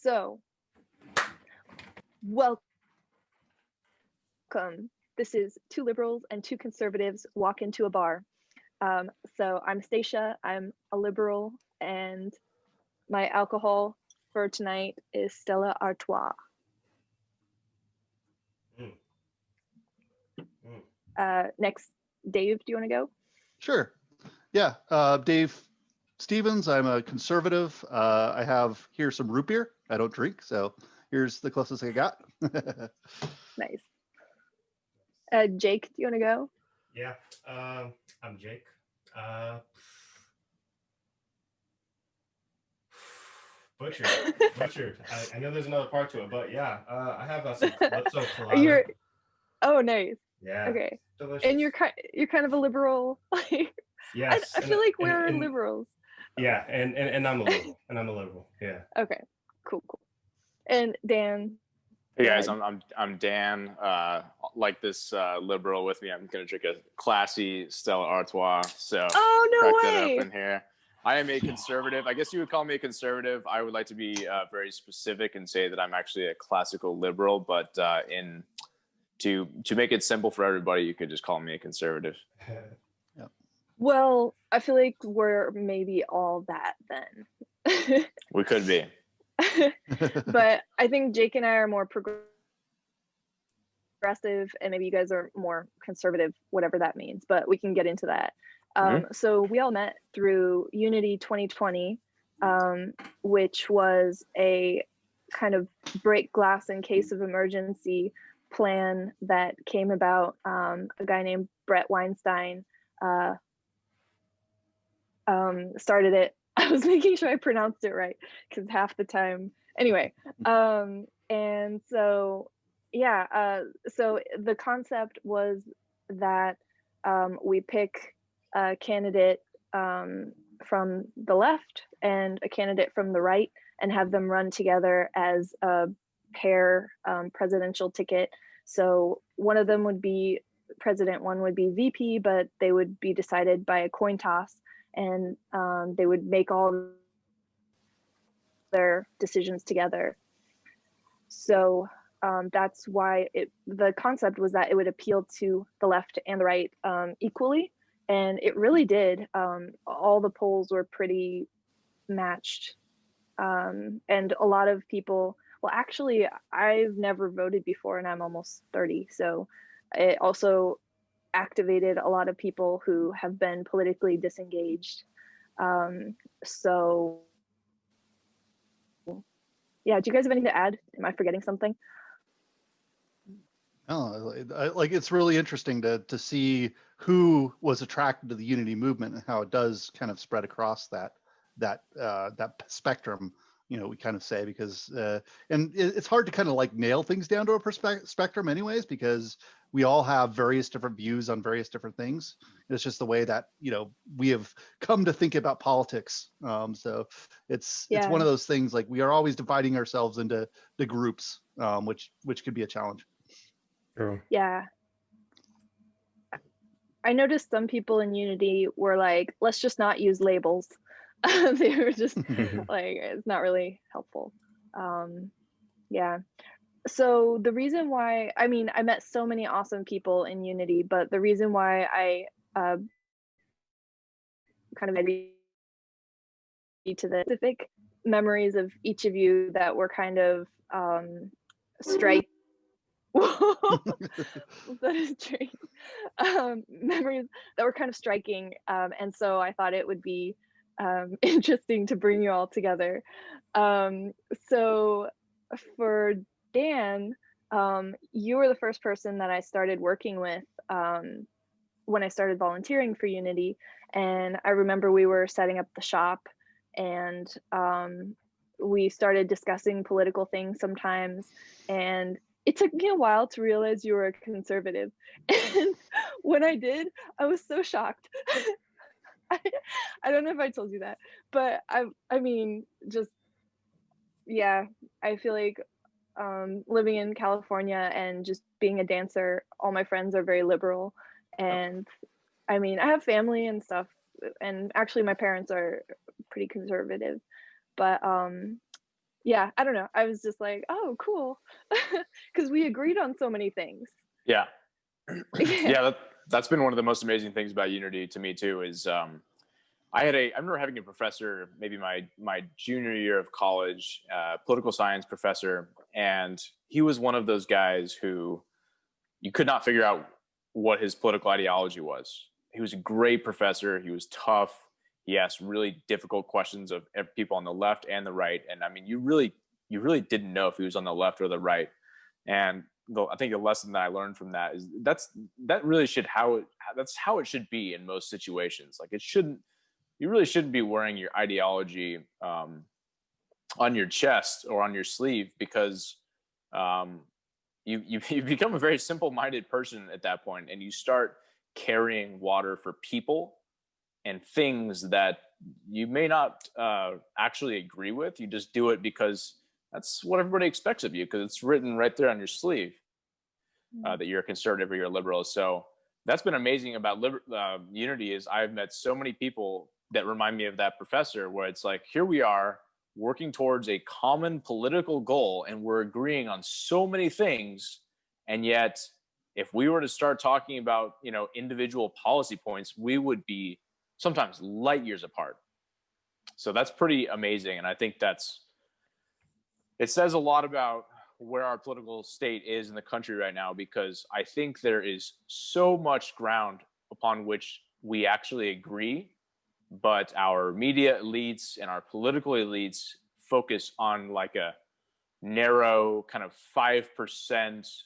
So, welcome. This is Two Liberals and Two Conservatives Walk into a Bar. So I'm Stacia, I'm a liberal, and my alcohol for tonight is Stella Artois. Next, Dave, do you want to go? Sure. Yeah, Dave Stevens, I'm a conservative. I have here some root beer. I don't drink, so here's the closest I got. Nice. Jake, do you want to go? Yeah, I'm Jake. Butchered. I know there's another part to it, but yeah, I have some calypso colada. Oh, nice. Yeah. Okay. Delicious. And you're kind of a liberal. Yes. I feel like we're liberals. Yeah, and I'm a liberal. Yeah. Okay. Cool. And Dan. Hey guys, I'm Dan. Like this liberal with me, I'm gonna drink a classy Stella Artois. So no crack way. that up in here. I am a conservative. I guess you would call me a conservative. I would like to be very specific and say that I'm actually a classical liberal. But to make it simple for everybody, you could just call me a conservative. Yep. Well, I feel like we're maybe all that then. We could be. But I think Jake and I are more progressive, and maybe you guys are more conservative, whatever that means, but we can get into that. So we all met through Unity 2020, which was a kind of break glass in case of emergency plan that came about. A guy named Brett Weinstein started it. I was making sure I pronounced it right because half the time. Anyway, and so yeah, so the concept was that we pick a candidate from the left and a candidate from the right and have them run together as a pair presidential ticket. So one of them would be president, one would be VP, but they would be decided by a coin toss, and they would make all their decisions together. So that's why the concept was that it would appeal to the left and the right equally, and it really did. All the polls were pretty matched, and a lot of people, well, actually, I've never voted before and I'm almost 30, so it also activated a lot of people who have been politically disengaged. So yeah, do you guys have anything to add? Am I forgetting something? Oh, like it's really interesting to see who was attracted to the unity movement and how it does kind of spread across that spectrum. You know, we kind of say, because and it's hard to kind of like nail things down to a spectrum anyways, because we all have various different views on various different things. It's just the way that, you know, we have come to think about politics. So it's one of those things, like we are always dividing ourselves into the groups, which could be a challenge. True. Yeah. I noticed some people in Unity were like, let's just not use labels. They were just like, it's not really helpful. Yeah. So the reason why, I mean, I met so many awesome people in Unity, but the reason why I kind of maybe to the specific memories of each of you that were kind of striking. That is true. Memories that were kind of striking, and so I thought it would be interesting to bring you all together. So for Dan, you were the first person that I started working with when I started volunteering for Unity, and I remember we were setting up the shop, and we started discussing political things sometimes, and it took me a while to realize you were a conservative. And when I did, I was so shocked. I don't know if I told you that, but I mean, just, yeah, I feel like living in California and just being a dancer, all my friends are very liberal. And I mean, I have family and stuff, and actually my parents are pretty conservative, but Yeah, I don't know. I was just like, oh, cool, because we agreed on so many things. Yeah. Yeah. Yeah, that's been one of the most amazing things about Unity to me too. Is I remember having a professor, maybe my junior year of college, political science professor, and he was one of those guys who you could not figure out what his political ideology was. He was a great professor. He was tough. He asked really difficult questions of people on the left and the right, and I mean, you really didn't know if he was on the left or the right. And I think the lesson that I learned from that is that really should that's how it should be in most situations. Like, it shouldn't you really shouldn't be wearing your ideology on your chest or on your sleeve, because um, you become a very simple-minded person at that point, and you start carrying water for people and things that you may not actually agree with. You just do it because that's what everybody expects of you, because it's written right there on your sleeve Mm. that you're a conservative or you're a liberal. So that's been amazing about Unity, is I've met so many people that remind me of that professor, where it's like, here we are working towards a common political goal, and we're agreeing on so many things, and yet if we were to start talking about individual policy points, we would be sometimes light years apart. So that's pretty amazing, and I think it says a lot about where our political state is in the country right now, because I think there is so much ground upon which we actually agree, but our media elites and our political elites focus on like a narrow kind of 5%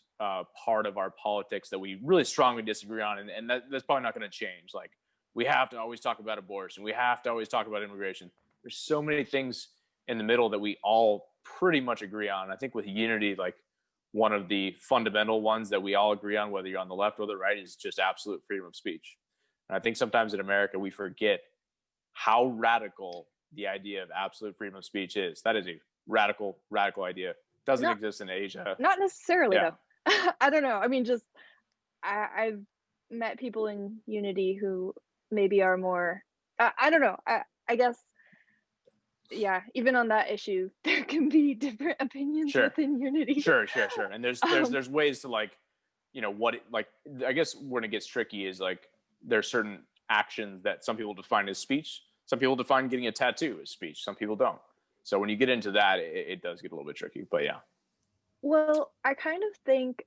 part of our politics that we really strongly disagree on. And that's probably not going to change. Like, we have to always talk about abortion. We have to always talk about immigration. There's so many things in the middle that we all pretty much agree on. I think with Unity, like, one of the fundamental ones that we all agree on, whether you're on the left or the right, is just absolute freedom of speech. And I think sometimes in America, we forget how radical the idea of absolute freedom of speech is. That is a radical, radical idea. It doesn't Not exist in Asia. not necessarily Yeah, though. I don't know. I mean, just I've met people in Unity who maybe are more. I don't know. I guess, yeah. Even on that issue, there can be different opinions sure, within Unity. sure. And there's there's Um, there's ways to, like, like, I guess when it gets tricky is, like, there's certain actions that some people define as speech. Some people define getting a tattoo as speech. Some people don't. So when you get into that, it does get a little bit tricky. But yeah, well, I kind of think,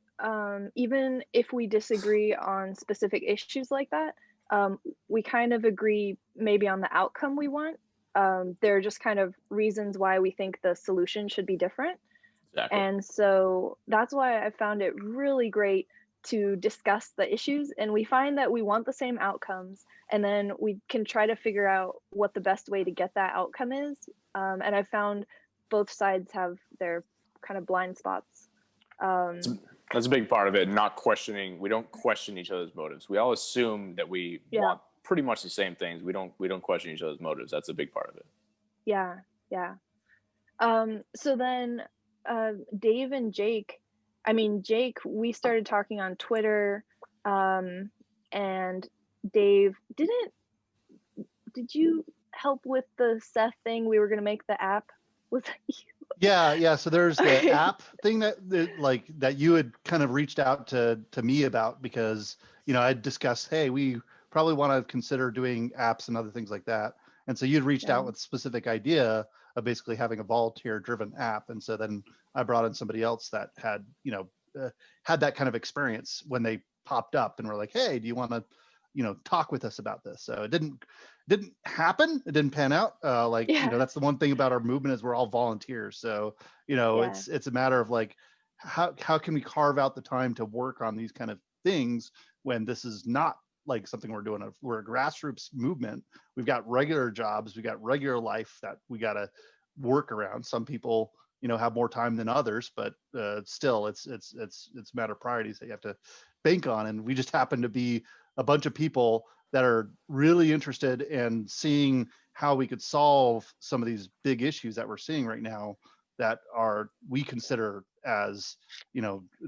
even if we disagree on specific issues like that, we kind of agree maybe on the outcome we want. There are just kind of reasons why we think the solution should be different. exactly. And so that's why I found it really great to discuss the issues. And we find that we want the same outcomes, and then we can try to figure out what the best way to get that outcome is. And I found both sides have their kind of blind spots. That's Um, a, that's a big part of it. Not questioning. We don't question each other's motives. We all assume that we yeah, want pretty much the same things. We don't question each other's motives. That's a big part of it. yeah, yeah. So then, Dave and Jake, I mean, Jake, we started talking on Twitter, um, and Dave, did you help with the Seth thing? We were gonna make the app. Was that you? Yeah. So there's the Okay. app thing like that you had kind of reached out to me about, because I discussed, hey, we probably want to consider doing apps and other things like that. And so you'd reached Yeah. out with a specific idea of basically having a volunteer driven app. And so then I brought in somebody else that had had that kind of experience when they popped up and were like, hey, do you want to talk with us about this? So it didn't happen. It didn't pan out. Like, Yeah. that's the one thing about our movement is we're all volunteers. So, Yeah. it's a matter of like, how can we carve out the time to work on these kind of things when this is not like something we're doing? We're a grassroots movement. We've got regular jobs. We got regular life that we got to work around. Some people, have more time than others, but still it's a matter of priorities that you have to bank on. And we just happen to be a bunch of people that are really interested in seeing how we could solve some of these big issues that we're seeing right now that are we consider as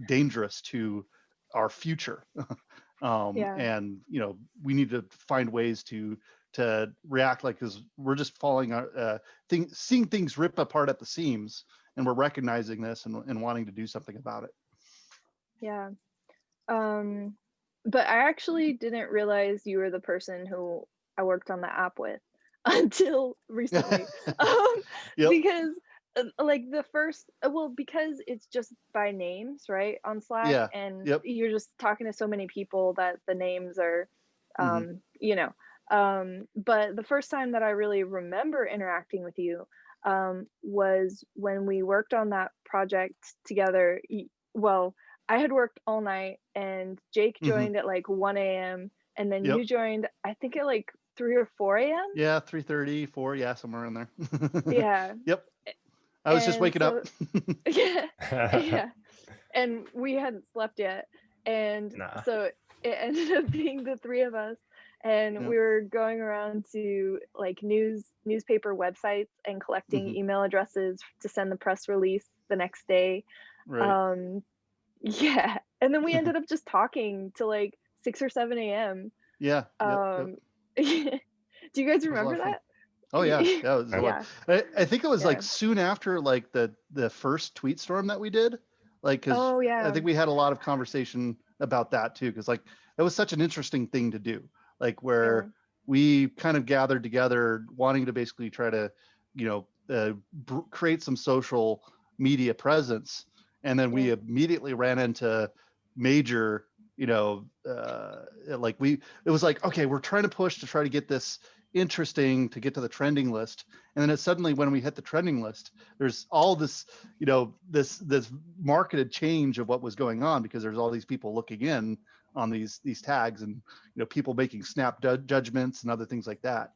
dangerous to our future. Yeah. And we need to find ways to to react like, because we're just seeing things rip apart at the seams, and we're recognizing this and wanting to do something about it. Yeah. But I actually didn't realize you were the person who I worked on the app with until recently. Yep. Because like the first, well, because it's just by names, right, on Slack, Yeah. and Yep. you're just talking to so many people that the names are, Mm-hmm. you know. But the first time that I really remember interacting with you was when we worked on that project together. Well, I had worked all night and Jake Mm-hmm. joined at like 1 a.m. and then Yep. you joined, I think, at like 3 or 4 a.m. Yeah, 3:30, 4, yeah, somewhere in there. Yeah. Yep. I was just And waking up. so yeah, yeah. And we hadn't slept yet. And Nah. so it ended up being the three of us. And Yep. we were going around to like newspaper websites and collecting Mhm. email addresses to send the press release the next day. Right. Yeah. And then we ended up just talking till like 6 or 7 a.m. Yeah. Yep. Do you guys It was a lot remember of fun. that? Oh yeah, yeah. It was a lot. Yeah. I think it was Yeah. like soon after like the first tweet storm that we did, like, because Oh I yeah. think we had a lot of conversation about that too, because like that was such an interesting thing to do, like where Yeah. we kind of gathered together wanting to basically try to, you know, create some social media presence, and then we Yeah. immediately ran into major, you know, like it was like, okay, we're trying to push to try to get this interesting to get to the trending list, and then it suddenly, when we hit the trending list, there's all this, you know, this marketed change of what was going on, because there's all these people looking in on these tags, and, you know, people making snap judgments and other things like that.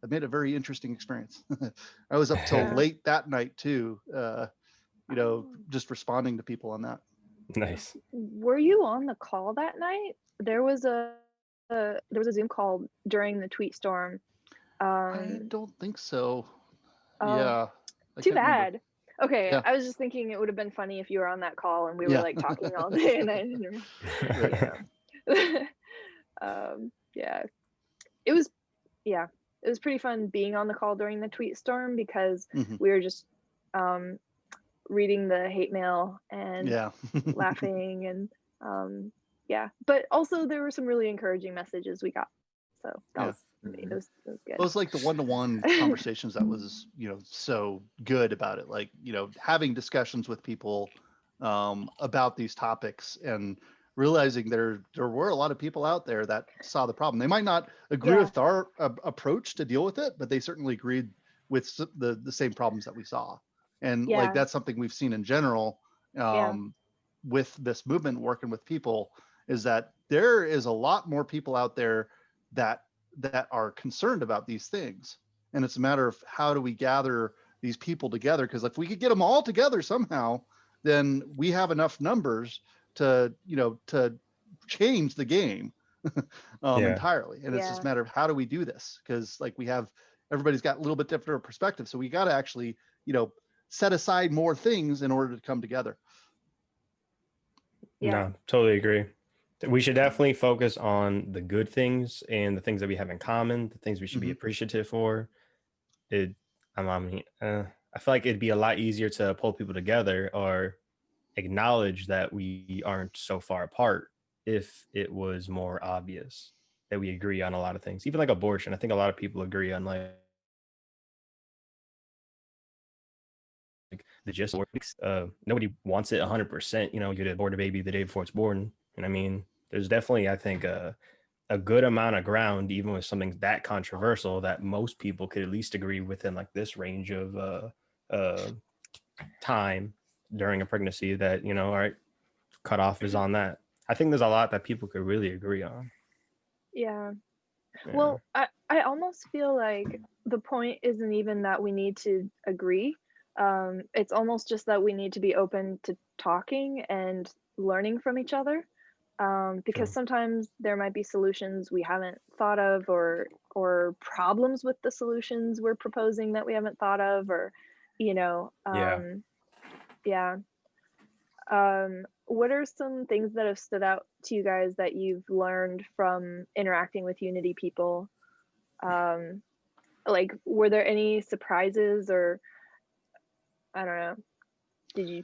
It made a very interesting experience. I was up till Yeah. late that night too, you know, Oh. just responding to people on that. Nice. Were you on the call that night? There was a Zoom call during the tweet storm. I don't think so. Oh, Yeah, I too can't remember. bad. Okay, Yeah. I was just thinking it would have been funny if you were on that call and we were Yeah. like talking all day and I didn't Right. yeah. Yeah. It was pretty fun being on the call during the tweet storm because Mhm. we were just reading the hate mail and Yeah. laughing and yeah. But also there were some really encouraging messages we got. So that Yeah. was it was good. It was like the one-to-one conversations that was, you know, so good about it. Like, you know, having discussions with people about these topics, and realizing there were a lot of people out there that saw the problem. They might not agree Yeah. with our approach to deal with it, but they certainly agreed with the same problems that we saw. And like Yeah. that's something we've seen in general Yeah. with this movement, working with people, is that there is a lot more people out there that are concerned about these things, and it's a matter of how do we gather these people together, because if we could get them all together somehow, then we have enough numbers to, you know, to change the game entirely. And it's just a matter of how do we do this, because like everybody's got a little bit different perspective, so we got to actually, you know, set aside more things in order to come together. Yeah. No, totally agree. We should definitely focus on the good things and the things that we have in common, the things we should be appreciative for. I feel like it'd be a lot easier to pull people together or acknowledge that we aren't so far apart if it was more obvious that we agree on a lot of things. Even like abortion, I think a lot of people agree on like the gist of it. Nobody wants it 100%. You know, you abort a baby the day before it's born. And I mean, there's definitely, I think, a good amount of ground, even with something that controversial, that most people could at least agree within like this range of time during a pregnancy that, you know, all right, cutoff is on that. I think there's a lot that people could really agree on. Yeah. Yeah. Well, I almost feel like the point isn't even that we need to agree. It's almost just that we need to be open to talking and learning from each other. Because True. sometimes there might be solutions we haven't thought of, or problems with the solutions we're proposing that we haven't thought of, or, you know, yeah. What are some things that have stood out to you guys that you've learned from interacting with Unity people? Um, like, were there any surprises, or I don't know, did you?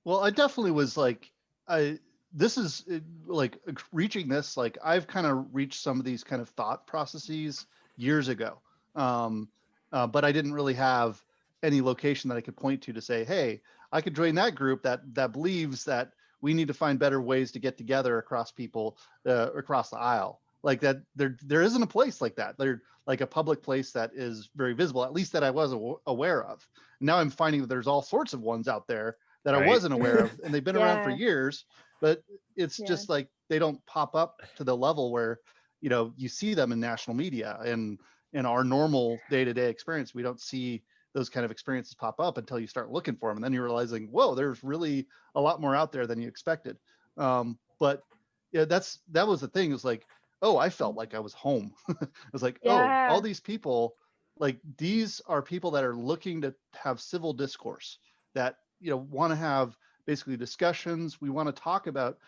Well, I definitely was like, I this is like reaching this, like I've kind of reached some of these kind of thought processes years ago. Um, but I didn't really have any location that I could point to say, hey, I could join that group that believes that we need to find better ways to get together across people across the aisle. Like that, there isn't a place like that. There like a public place that is very visible, at least that I was aware of. Now I'm finding that there's all sorts of ones out there that I Right. wasn't aware of, and they've been around for Yeah, years, but it's yeah, just like they don't pop up to the level where, you know, you see them in national media, and in our normal day-to-day experience, we don't see those kind of experiences pop up until you start looking for them, and then you're realizing, whoa, there's really a lot more out there than you expected. But yeah, that was the thing. It was like, oh, I felt like I was home. It was like, oh, all yeah, these people, like these are people that are looking to have civil discourse, that, you know, want to have basically discussions. We want to talk about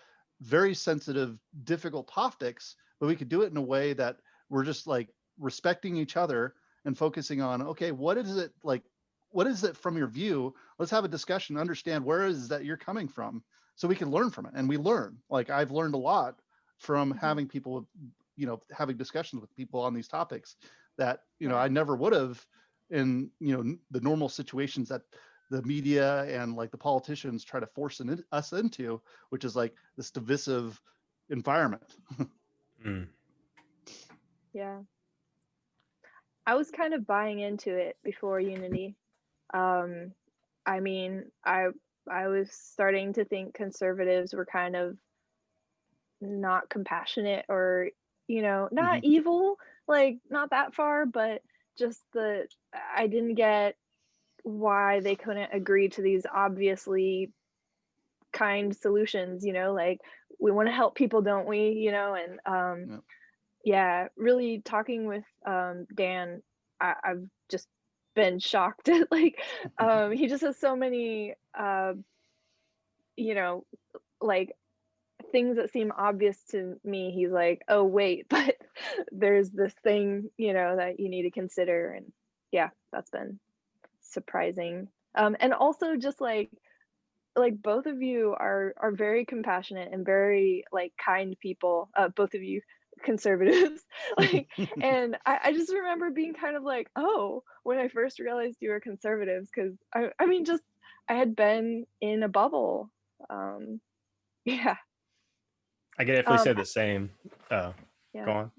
very sensitive, difficult topics, but we could do it in a way that we're just like respecting each other and focusing on, okay, what is it like, what is it from your view? Let's have a discussion, understand where is that you're coming from, so we can learn from it. And we learn, like I've learned a lot from mhm, having people, you know, having discussions with people on these topics that, you know, yeah, I never would have in, you know, the normal situations that the media and like the politicians try to force us into, which is like this divisive environment. Mm. yeah. I was kind of buying into it before Unity. Um, I mean, I was starting to think conservatives were kind of not compassionate, or, you know, not Mhm. evil, like not that far, but just I didn't get why they couldn't agree to these obviously kind solutions, you know, like we want to help people, don't we? You know, and Yeah. yeah, really talking with Dan, I've just been shocked at like he just has so many you know, like things that seem obvious to me. He's like, oh wait, but there's this thing, you know, that you need to consider. And yeah, that's been surprising. And also just like both of you are very compassionate and very like kind people, both of you conservatives. Like, and I just remember being kind of like, oh, when I first realized you were conservatives, because I mean just I had been in a bubble. um yeah. I could definitely um say the same. Oh, go yeah. on.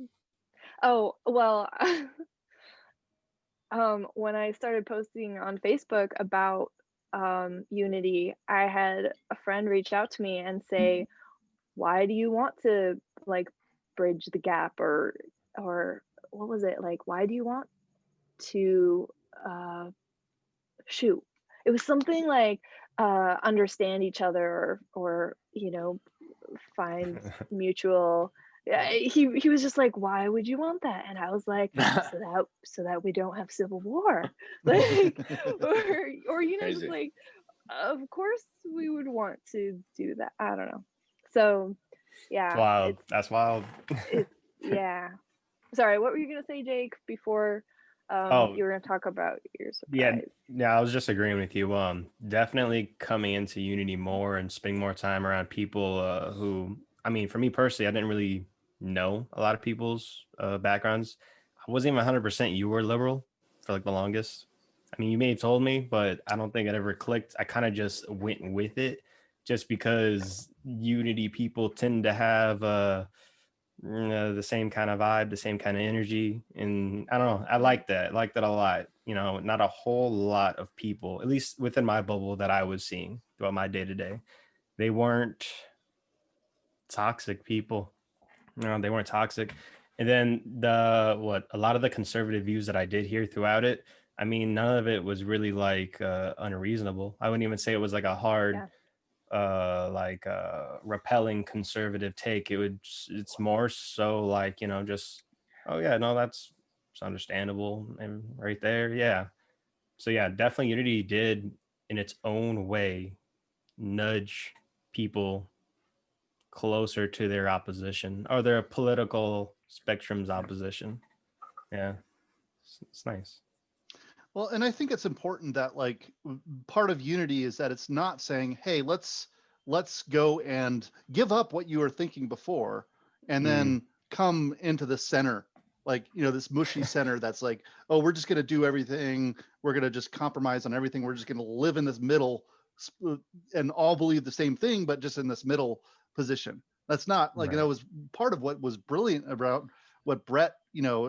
Oh well, when I started posting on Facebook about Unity, I had a friend reach out to me and say, why do you want to like bridge the gap, or what was it, like why do you want to uh shoot, it was something like understand each other, or you know, find mutual. Yeah, he was just like, why would you want that? And I was like, so that we don't have civil war. Like, or you know, just Crazy. like, of course we would want to do that. I don't know. So It's yeah, wild. That's wild. it's yeah. Sorry, what were you gonna say, Jake, before Oh, you were gonna talk about your yeah. surprise? Yeah, I was just agreeing with you. Definitely coming into Unity more and spending more time around people who, I mean, for me personally, I didn't really know a lot of people's backgrounds. I wasn't even 100% you were liberal for like the longest. I mean, you may have told me, but I don't think it ever clicked. I kind of just went with it just because Unity people tend to have the same kind of vibe, the same kind of energy. And I don't know, I Mm, like that. I like that a lot. You know, not a whole lot of people, at least within my bubble that I was seeing throughout my day to day, they weren't toxic people. No, they weren't toxic. And then what a lot of the conservative views that I did hear throughout it, I mean, none of it was really like unreasonable. I wouldn't even say it was like a hard yeah, repelling conservative take. It's more so like, you know, just, oh yeah, no, that's it's understandable and right there. Yeah. So yeah, definitely Unity did in its own way nudge people closer to their opposition or their political spectrum's opposition. Yeah, it's nice. Well, and I think it's important that like part of unity is that it's not saying, "Hey, let's go and give up what you were thinking before and Mm. then come into the center." Like, this mushy center that's like, "Oh, we're just going to do everything. We're going to just compromise on everything. We're just going to live in this middle and all believe the same thing, but just in this middle position." That's not like, Right. was part of what was brilliant about what Brett,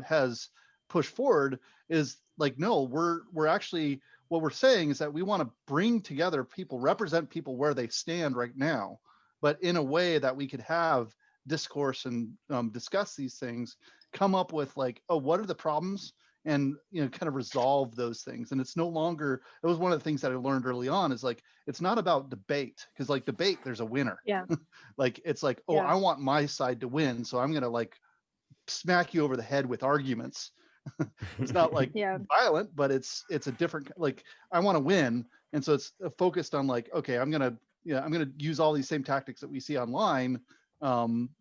has pushed forward is like, no, we're actually, what we're saying is that we want to bring together people, represent people where they stand right now, but in a way that we could have discourse and discuss these things, come up with like, oh, what are the problems, and kind of resolve those things. And it's no longer, it was one of the things that I learned early on, is like, it's not about debate, because like debate, there's a winner. Yeah. Like, it's like, oh, Yeah. I want my side to win, so I'm gonna like smack you over the head with arguments. It's not like Yeah. violent, but it's a different, like, I want to win. And so it's focused on like, okay, I'm gonna use all these same tactics that we see online,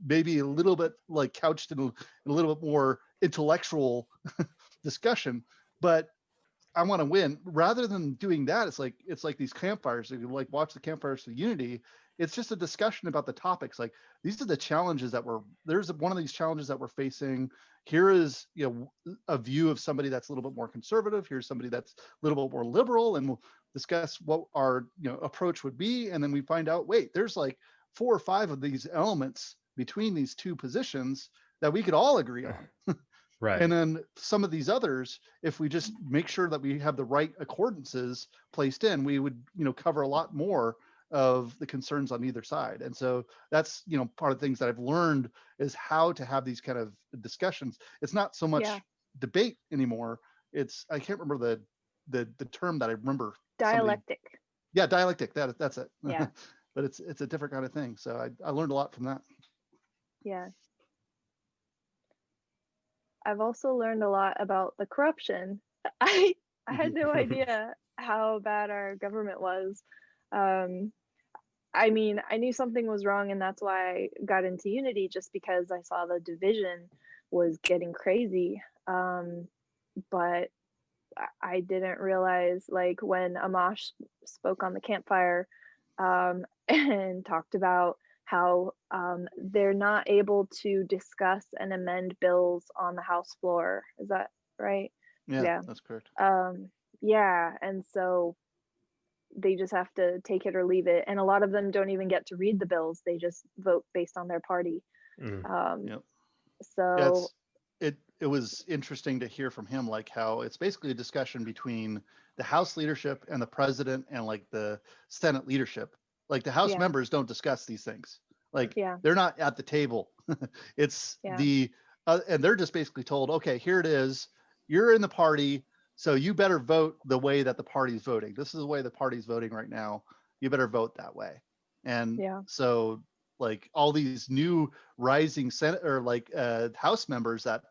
maybe a little bit like couched in a little bit more intellectual discussion, but I want to win. Rather than doing that, it's like these campfires. If you like watch the campfires of unity, it's just a discussion about the topics. Like, these are the challenges that there's one of these challenges that we're facing. Here is, a view of somebody that's a little bit more conservative. Here's somebody that's a little bit more liberal, and we'll discuss what our approach would be. And then we find out, wait, there's like 4 or 5 of these elements between these two positions that we could all agree on. Right. And then some of these others, if we just make sure that we have the right accordances placed in, we would, cover a lot more of the concerns on either side. And so that's, part of the things that I've learned is how to have these kind of discussions. It's not so Yeah. much debate anymore. I can't remember the term that I remember somebody. Dialectic. Yeah, dialectic. That's it. Yeah. But it's a different kind of thing. So I learned a lot from that. Yeah. I've also learned a lot about the corruption. I I had no idea how bad our government was. Um, I mean, I knew something was wrong, and that's why I got into Unity, just because I saw the division was getting crazy. But I didn't realize, like, when Amash spoke on the campfire, and talked about how they're not able to discuss and amend bills on the House floor. Is that right? Yeah, Yeah. that's correct. Yeah, and so they just have to take it or leave it, and a lot of them don't even get to read the bills. They just vote based on their party. Mm. Yep. Yeah, So it was interesting to hear from him, like how it's basically a discussion between the House leadership and the president and like the Senate leadership. Like, the House yeah, members don't discuss these things. Like, yeah, they're not at the table. It's yeah, the and they're just basically told, okay, here it is. You're in the party, so you better vote the way that the party's voting. This is the way the party's voting right now. You better vote that way. And yeah, so, like, all these new rising Senate or like House members that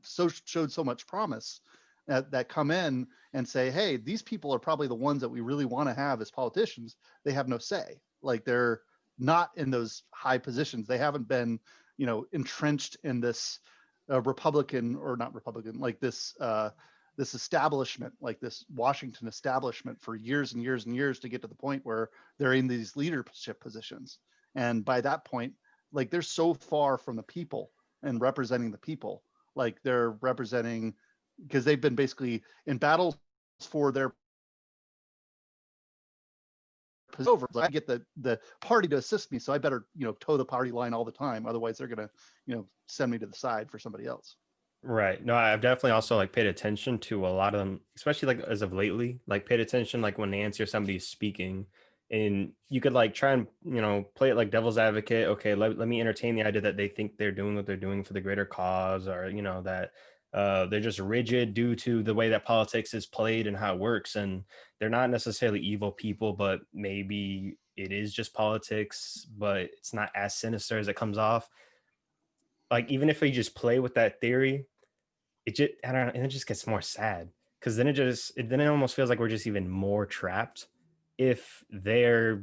showed so much promise, that come in and say, hey, these people are probably the ones that we really want to have as politicians. They have no say. Like, they're not in those high positions. They haven't been, entrenched in this Republican, or not Republican, like this establishment, like this Washington establishment, for years and years and years, to get to the point where they're in these leadership positions. And by that point, like, they're so far from the people and representing the people. Like, they're representing, because they've been basically in battles for their over. Like, I get the party to assist me, so I better toe the party line all the time. Otherwise, they're gonna send me to the side for somebody else. Right. No, I've definitely also like paid attention to a lot of them, especially like as of lately, like paid attention like when Nancy or somebody's speaking, and you could like try and, play it like devil's advocate. Okay, let me entertain the idea that they think they're doing what they're doing for the greater cause, or, that they're just rigid due to the way that politics is played and how it works. And they're not necessarily evil people, but maybe it is just politics, but it's not as sinister as it comes off. Like, even if we just play with that theory, it just, I don't know, and it just gets more sad, because then then it almost feels like we're just even more trapped if they're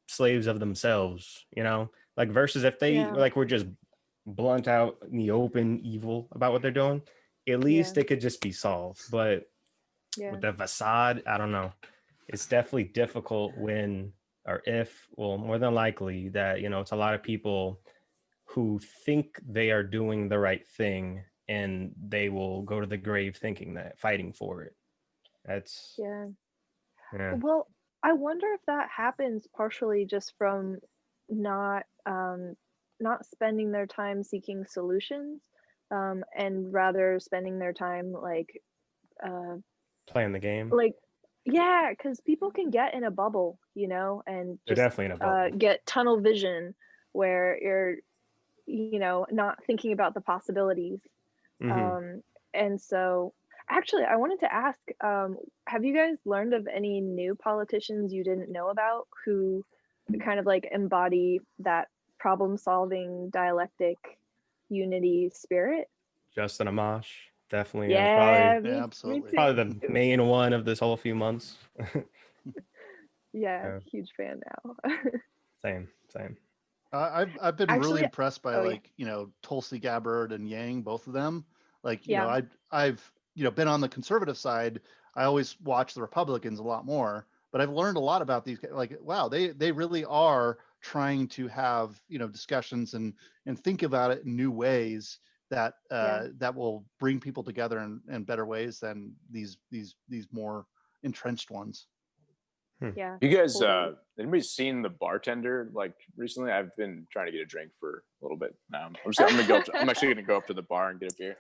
slaves of themselves, like, versus if they yeah, like we're just blunt out in the open evil about what they're doing. at least it could just be solved. But Yeah. with the facade, I don't know. It's definitely difficult when or if, well, more than likely that, you know, it's a lot of people who think they are doing the right thing and they will go to the grave thinking that, fighting for it. That's Yeah. yeah. Well, I wonder if that happens partially just from not not spending their time seeking solutions, and rather spending their time uh Playing the game. like yeah, because people can get in a bubble, you know, and They're just definitely in a bubble. get tunnel vision where you're, you know, not thinking about the possibilities. Mm-hmm. And so actually I wanted to ask, have you guys learned of any new politicians you didn't know about who kind of like embody that problem solving dialectic unity spirit? Justin Amash, definitely Yeah, Yeah, me absolutely. probably too. the main one of this whole few months. Yeah, Yeah, huge fan now. same. I've been really Actually, impressed by oh yeah, like, you know, Tulsi Gabbard and Yang, both of them. Like, you know, yeah, I've you know, been on the conservative side. I always watch the Republicans a lot more, but I've learned a lot about these like, wow, they really are trying to have, you know, discussions and think about it in new ways that yeah, that will bring people together in better ways than these more entrenched ones. yeah, You guys, totally. anybody seen The Bartender like recently? I've been trying to get a drink for a little bit now. I'm gonna go. I'm actually gonna go up to the bar and get a beer.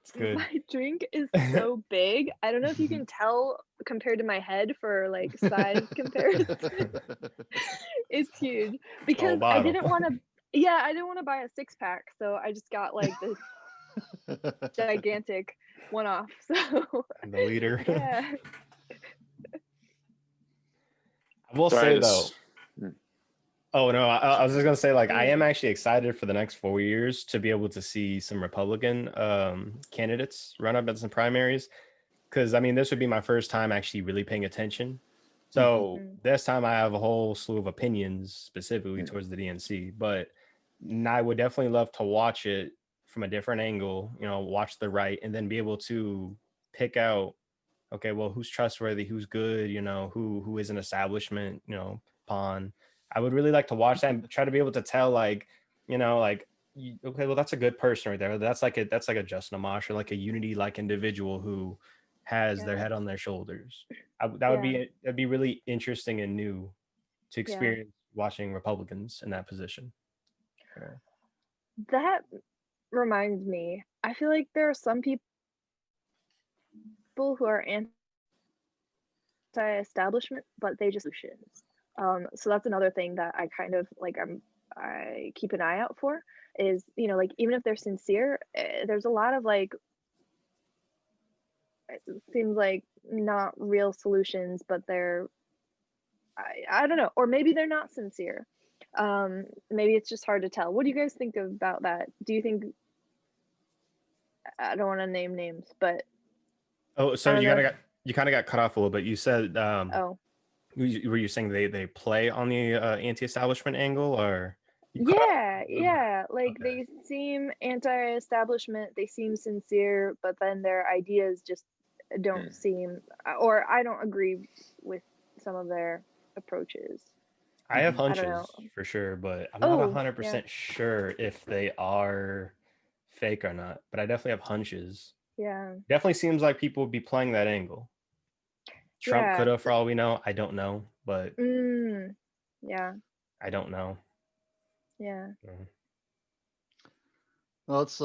It's good. My drink is so big. I don't know if you can tell compared to my head for like size comparison. It's huge Whole because I bottle. didn't want to, yeah, I didn't want to buy a six pack, so I just got like this gigantic one off. So The leader. yeah, I will Sorry, say this. though. Oh no, I was just gonna say like I am mm, actually excited for the next 4 years to be able to see some Republican candidates run up in some primaries, because I mean this would be my first time actually really paying attention. Mhm. So mm, this time I have a whole slew of opinions specifically Hmm. towards the DNC, but I would definitely love to watch it from a different angle, you know, watch the right and then be able to pick out, okay, well, who's trustworthy, who's good, you know, who is an establishment, you know, pawn. I would really like to watch that and try to be able to tell, like, you know, like, okay, well, that's a good person right there. That's like a Justin Amash or like a unity like individual who has their yeah, head on their shoulders. yeah, That'd be really interesting and new to yeah. experience watching Republicans in that position. Yeah. That reminds me. I feel like there are some people who are anti-establishment, but they just solutions. So that's another thing that I kind of like. I keep an eye out for is, you know, like even if they're sincere, there's a lot of like it seems like not real solutions, but they're I don't know, or maybe they're not sincere. Maybe it's just hard to tell. What do you guys think about that? Do you think I don't want to name names, but Oh, I so don't know if you kind of got cut off a little bit. You said oh were you saying they play on the anti-establishment angle, or you cut off yeah, a little bit? yeah, like Okay. they seem anti-establishment, they seem sincere, but then their ideas just Hmm. don't seem, or I don't agree with some of their approaches. I have I don't know. hunches for sure, but I'm not Oh, yeah, 100% sure if they are fake or not. But I definitely have hunches. yeah, Definitely seems like people would be playing that angle. Trump yeah. could have, for all we know. I don't know, but Mm, yeah, I don't know. yeah, Mhm. Well, it's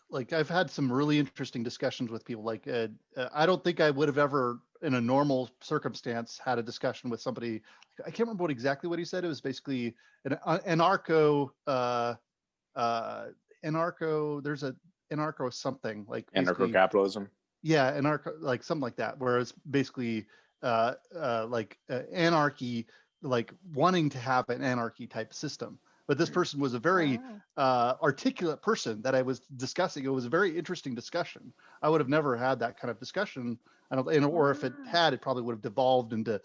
like I've had some really interesting discussions with people. Like, I don't think I would have ever, in a normal circumstance, had a discussion with somebody. I can't remember exactly what he said. It was basically an uh, anarcho. There's a anarcho something like basically, Anarcho-capitalism. yeah, anarcho like something like that, where it's basically anarchy, like wanting to have an anarchy type system. but this person was a very articulate person that I was discussing. It was a very interesting discussion. I would have never had that kind of discussion. I don't, or if it had, it probably would have devolved into,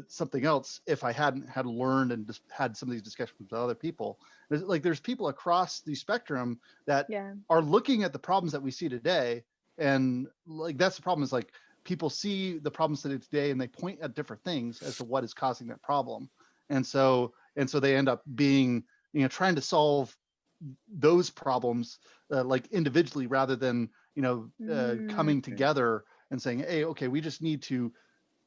something else if I hadn't had learned and just had some of these discussions with other people. There's people across the spectrum that are looking at the problems that we see today, and like that's the problem is like people see the problems today and they point at different things as to what is causing that problem, and so they end up being trying to solve those problems like individually rather than coming together and saying, hey, okay, we just need to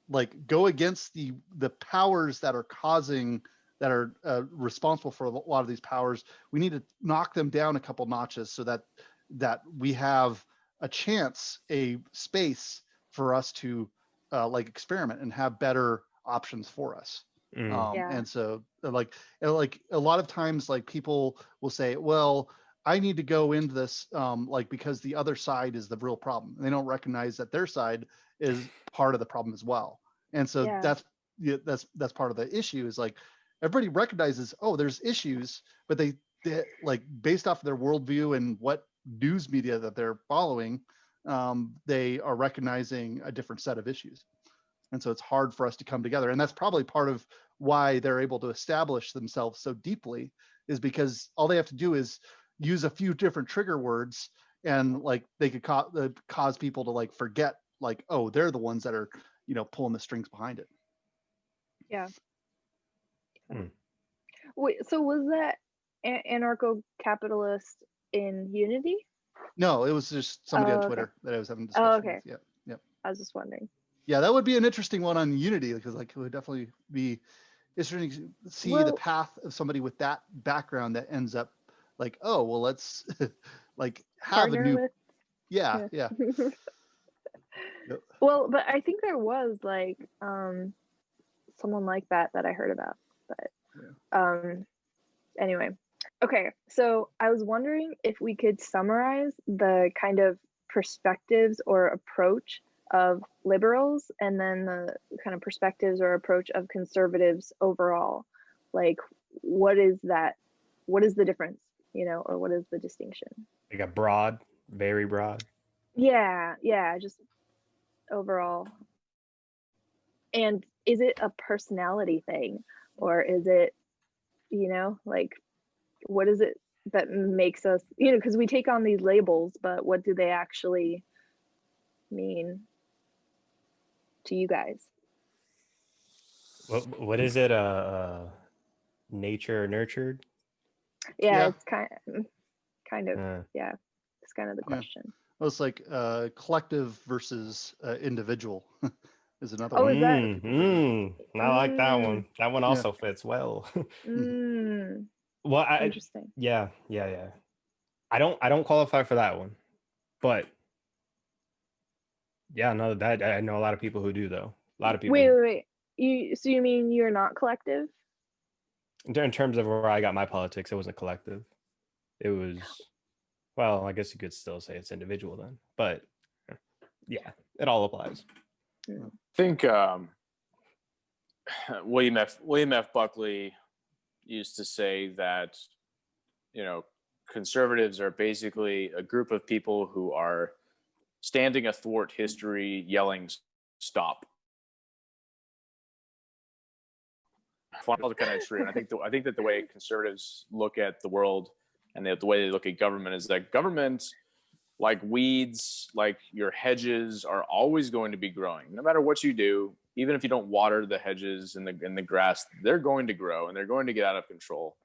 like go against the powers that are causing, that are responsible for a lot of these powers. We need to knock them down a couple notches so that we have a chance, a space for us to like experiment and have better options for us. And so like a lot of times like people will say, well, I need to go into this like because the other side is the real problem. And they don't recognize that their side is part of the problem as well. And so that's part of the issue is like everybody recognizes, oh, there's issues, but they like based off of their worldview and what news media that they're following, they are recognizing a different set of issues. And so it's hard for us to come together. And that's probably part of why they're able to establish themselves so deeply, is because all they have to do is use a few different trigger words and like they could cause people to like forget like, oh, they're the ones that are, pulling the strings behind it. Yeah. Wait, so was that anarcho-capitalist in Unity? No, it was just somebody on Twitter that I was having discussions with. Yeah. Yep. I was just wondering. Yeah, that would be an interesting one on Unity, because like it would definitely be interesting to see the path of somebody with that background that ends up like, oh, well, let's like have a new. Yeah. Yep. Well, but I think there was like someone like that I heard about, but anyway. Okay, so I was wondering if we could summarize the kind of perspectives or approach of liberals and then the kind of perspectives or approach of conservatives overall. Like, what is that? What is the difference, or what is the distinction? Like a broad, very broad. Yeah, just overall. And is it a personality thing, or is it, like, what is it that makes us, because we take on these labels, but what do they actually mean to you guys? What is it? Nature nurtured? Yeah, it's kind of yeah. It's kind of the question. Well, it's like collective versus individual is another one. Is that? I like that one. That one also fits well. Well, interesting. Yeah. I don't qualify for that one, but yeah, no, that I know a lot of people who do though. A lot of people. Wait. You mean you're not collective? In terms of where I got my politics, it wasn't collective. It was, well, I guess you could still say it's individual then, but yeah, it all applies. I think William F. Buckley used to say that, conservatives are basically a group of people who are standing athwart history, yelling, "Stop." Kind of true. And I think that the way conservatives look at the world and the way they look at government is that government, like weeds, like your hedges, are always going to be growing, no matter what you do. Even if you don't water the hedges and the grass, they're going to grow and they're going to get out of control.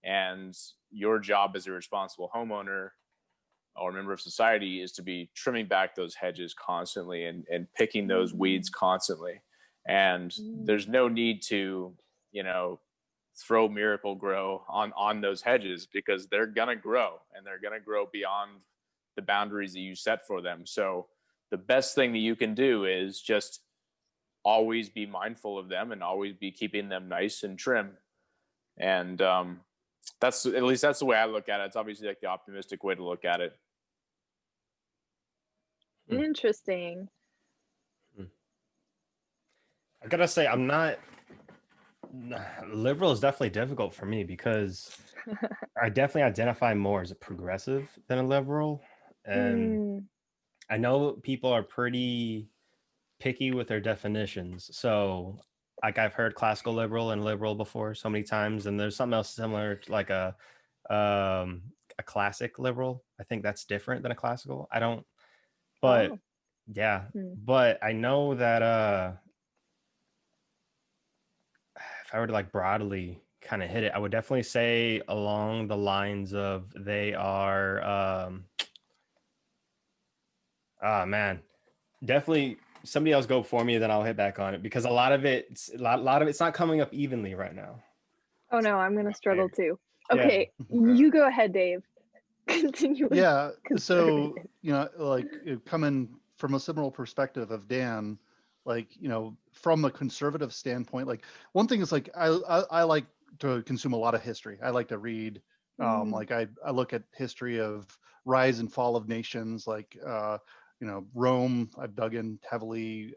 And your job as a responsible homeowner or member of society is to be trimming back those hedges constantly and picking those weeds constantly. And there's no need to, throw Miracle Grow on those hedges, because they're going to grow and they're going to grow beyond the boundaries that you set for them. So the best thing that you can do is just always be mindful of them and always be keeping them nice and trim. And that's the way I look at it. It's obviously like the optimistic way to look at it. Interesting. I gotta say, I'm not Liberal is definitely difficult for me because I definitely identify more as a progressive than a liberal. And Mm. I know people are pretty picky with their definitions. So, like, I've heard classical liberal and liberal before so many times, and there's something else similar, like um, a classic liberal. I think that's different than a classical. I don't, but Oh. yeah, Hmm. but I know that if I were to like broadly kind of hit it, I would definitely say along the lines of they are ah man, definitely somebody else go for me, then I'll hit back on it because a lot of it's a lot of it's not coming up evenly right now. Oh no, I'm gonna struggle There. too. Yeah. Okay, you go ahead, Dave. Continue with Yeah. So, conservative. like coming from a similar perspective of Dan, like, from a conservative standpoint, like one thing is like I like to consume a lot of history. I like to read. Mm. Like I look at history of rise and fall of nations, like Rome. I've dug in heavily.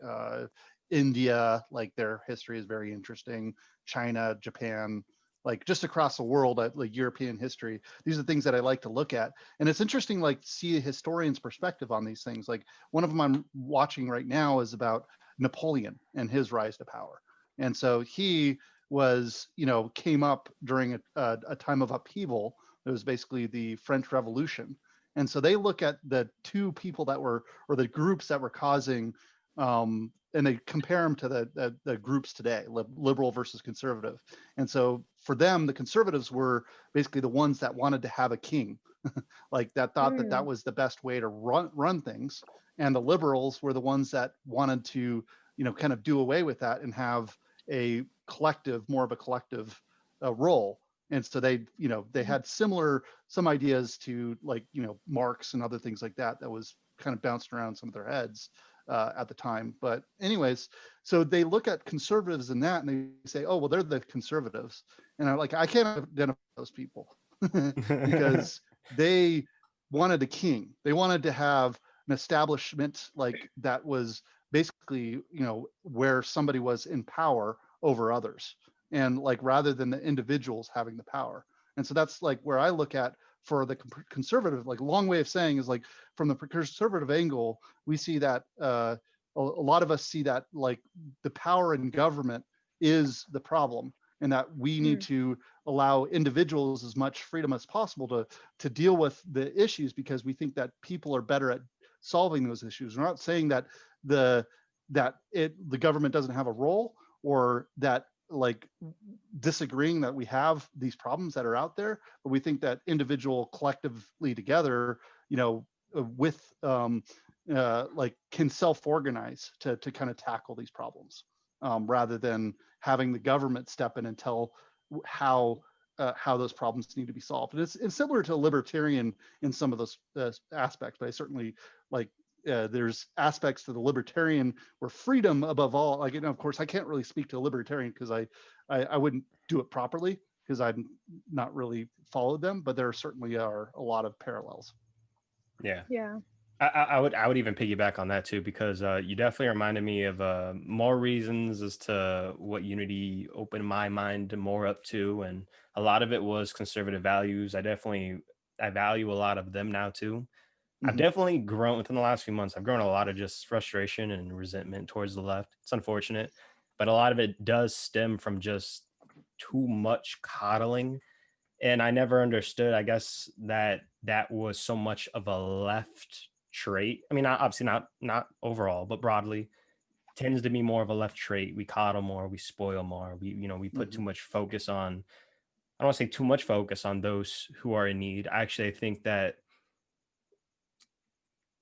India, like their history is very interesting. China, Japan, like just across the world, like European history. These are things that I like to look at, and it's interesting, like see a historian's perspective on these things. Like one of them I'm watching right now is about Napoleon and his rise to power, and so he was, came up during a time of upheaval. It was basically the French Revolution, and so they look at the two people that were, or the groups that were causing, and they compare them to the groups today, liberal versus conservative. And so for them, the conservatives were basically the ones that wanted to have a king, like that thought that that Mm. was the best way to run things, and the liberals were the ones that wanted to, kind of do away with that and have a collective, more of a collective role. And so they Mhm. had some ideas to, like, Marx and other things like that, that was kind of bounced around some of their heads at the time. But anyways, so they look at conservatives in that and they say, oh, well, they're the conservatives. And I'm like, I can't identify those people because they wanted a king. They wanted to have an establishment like that was basically, where somebody was in power over others, and like rather than the individuals having the power. And so that's like where I look at for the conservative, like long way of saying is like from the conservative angle, we see that a lot of us see that like the power in government is the problem, and that we need Mm. to allow individuals as much freedom as possible to deal with the issues, because we think that people are better at solving those issues. We're not saying that the government doesn't have a role, or that like disagreeing that we have these problems that are out there, but we think that individual collectively together, with like can self-organize to kind of tackle these problems, rather than having the government step in and tell how those problems need to be solved. And it's similar to a libertarian in some of those aspects, but I certainly like there's aspects to the libertarian where freedom above all, like, of course I can't really speak to a libertarian because I wouldn't do it properly because I've not really followed them, but there certainly are a lot of parallels. Yeah. Yeah. I would even piggyback on that too, because you definitely reminded me of more reasons as to what Unity opened my mind more up to, and a lot of it was conservative values. I value a lot of them now too. I've Mm-hmm. definitely grown within the last few months. I've grown a lot of just frustration and resentment towards the left. It's unfortunate, but a lot of it does stem from just too much coddling. And I never understood, I guess, that that was so much of a left trait. I mean, obviously not overall, but broadly tends to be more of a left trait. We coddle more, we spoil more. We put Mm-hmm. too much focus on, I don't want to say too much focus on those who are in need. Actually, I think that,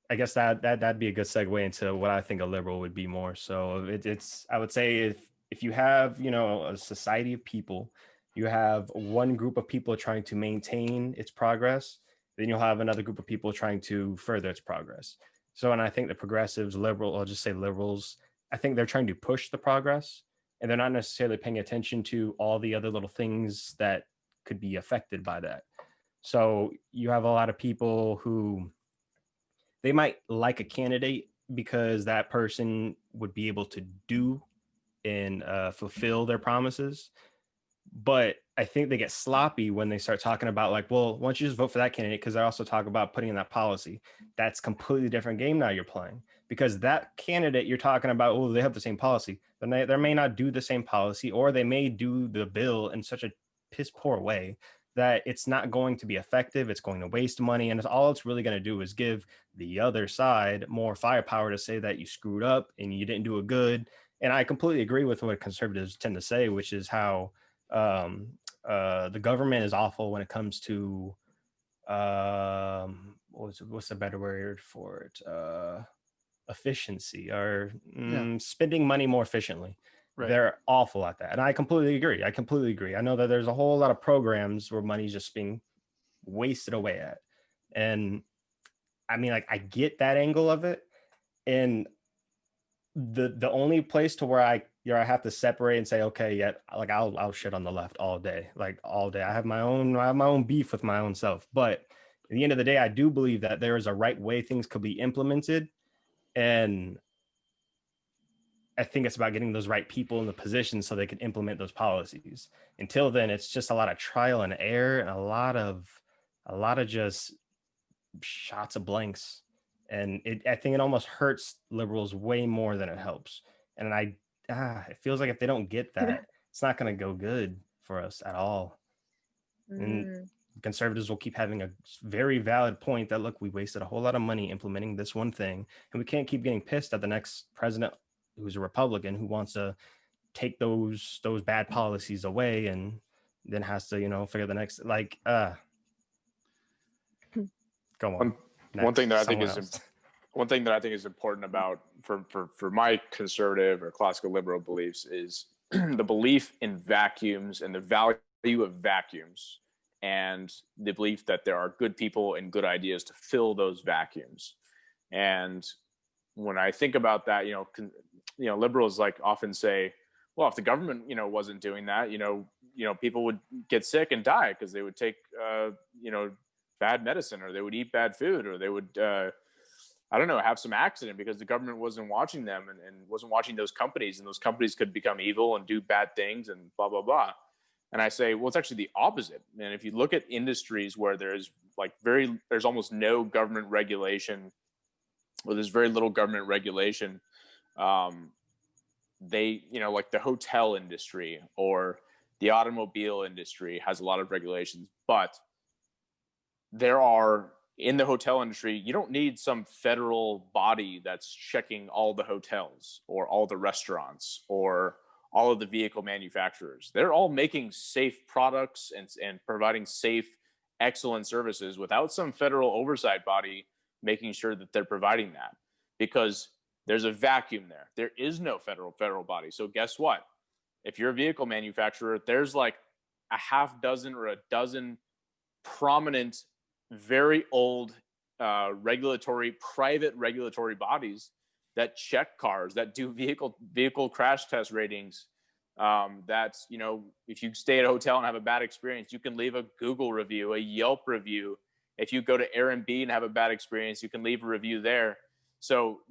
I guess that'd be a good segue into what I think a liberal would be more. So it's I would say if you have, a society of people, you have one group of people trying to maintain its progress, then you'll have another group of people trying to further its progress. So, and I think the progressives, liberal, I'll just say liberals, I think they're trying to push the progress, and they're not necessarily paying attention to all the other little things that could be affected by that. So you have a lot of people who, they might like a candidate because that person would be able to do and fulfill their promises. But I think they get sloppy when they start talking about like, well, why don't you just vote for that candidate? Because I also talk about putting in that policy. That's completely different game now you're playing, because that candidate you're talking about, oh, they have the same policy, but they may not do the same policy, or they may do the bill in such a piss poor way that it's not going to be effective. It's going to waste money. And all it's really going to do is give the other side more firepower to say that you screwed up and you didn't do it good. And I completely agree with what conservatives tend to say, which is how the government is awful when it comes to what's a better word for it, efficiency, or spending money more efficiently. Right. They're awful at that, and I completely agree. I know that there's a whole lot of programs where money's just being wasted away at, and I mean, like, I get that angle of it, and the only place to where I have to separate and say, okay, yeah, like I'll shit on the left all day, like all day. I have my own beef with my own self. But at the end of the day, I do believe that there is a right way things could be implemented. And I think it's about getting those right people in the position so they can implement those policies. Until then, it's just a lot of trial and error and a lot of just shots of blanks. And I think it almost hurts liberals way more than it helps. And it feels like if they don't get that, it's not going to go good for us at all. And conservatives will keep having a very valid point that, look, we wasted a whole lot of money implementing this one thing, and we can't keep getting pissed at the next president who's a Republican who wants to take those bad policies away and then has to, figure the next, like, go on. One thing that I think is important about for my conservative or classical liberal beliefs is the belief in vacuums and the value of vacuums, and the belief that there are good people and good ideas to fill those vacuums. And when I think about that, liberals like often say, well, if the government, wasn't doing that, people would get sick and die because they would take, bad medicine, or they would eat bad food, or they would, have some accident because the government wasn't watching them and wasn't watching those companies, and those companies could become evil and do bad things and blah, blah, blah. And I say, well, it's actually the opposite. And if you look at industries where there's almost no government regulation, or there's very little government regulation, like the hotel industry or the automobile industry has a lot of regulations, but there are, in the hotel industry, you don't need some federal body that's checking all the hotels or all the restaurants or all of the vehicle manufacturers. They're all making safe products and providing safe, excellent services without some federal oversight body making sure that they're providing that, because there's a vacuum there. There is no federal body. So guess what? If you're a vehicle manufacturer, there's like a half dozen or a dozen prominent, very old private regulatory bodies that check cars, that do vehicle crash test ratings. That's, if you stay at a hotel and have a bad experience, you can leave a Google review, a Yelp review. If you go to Airbnb and have a bad experience, you can leave a review there. So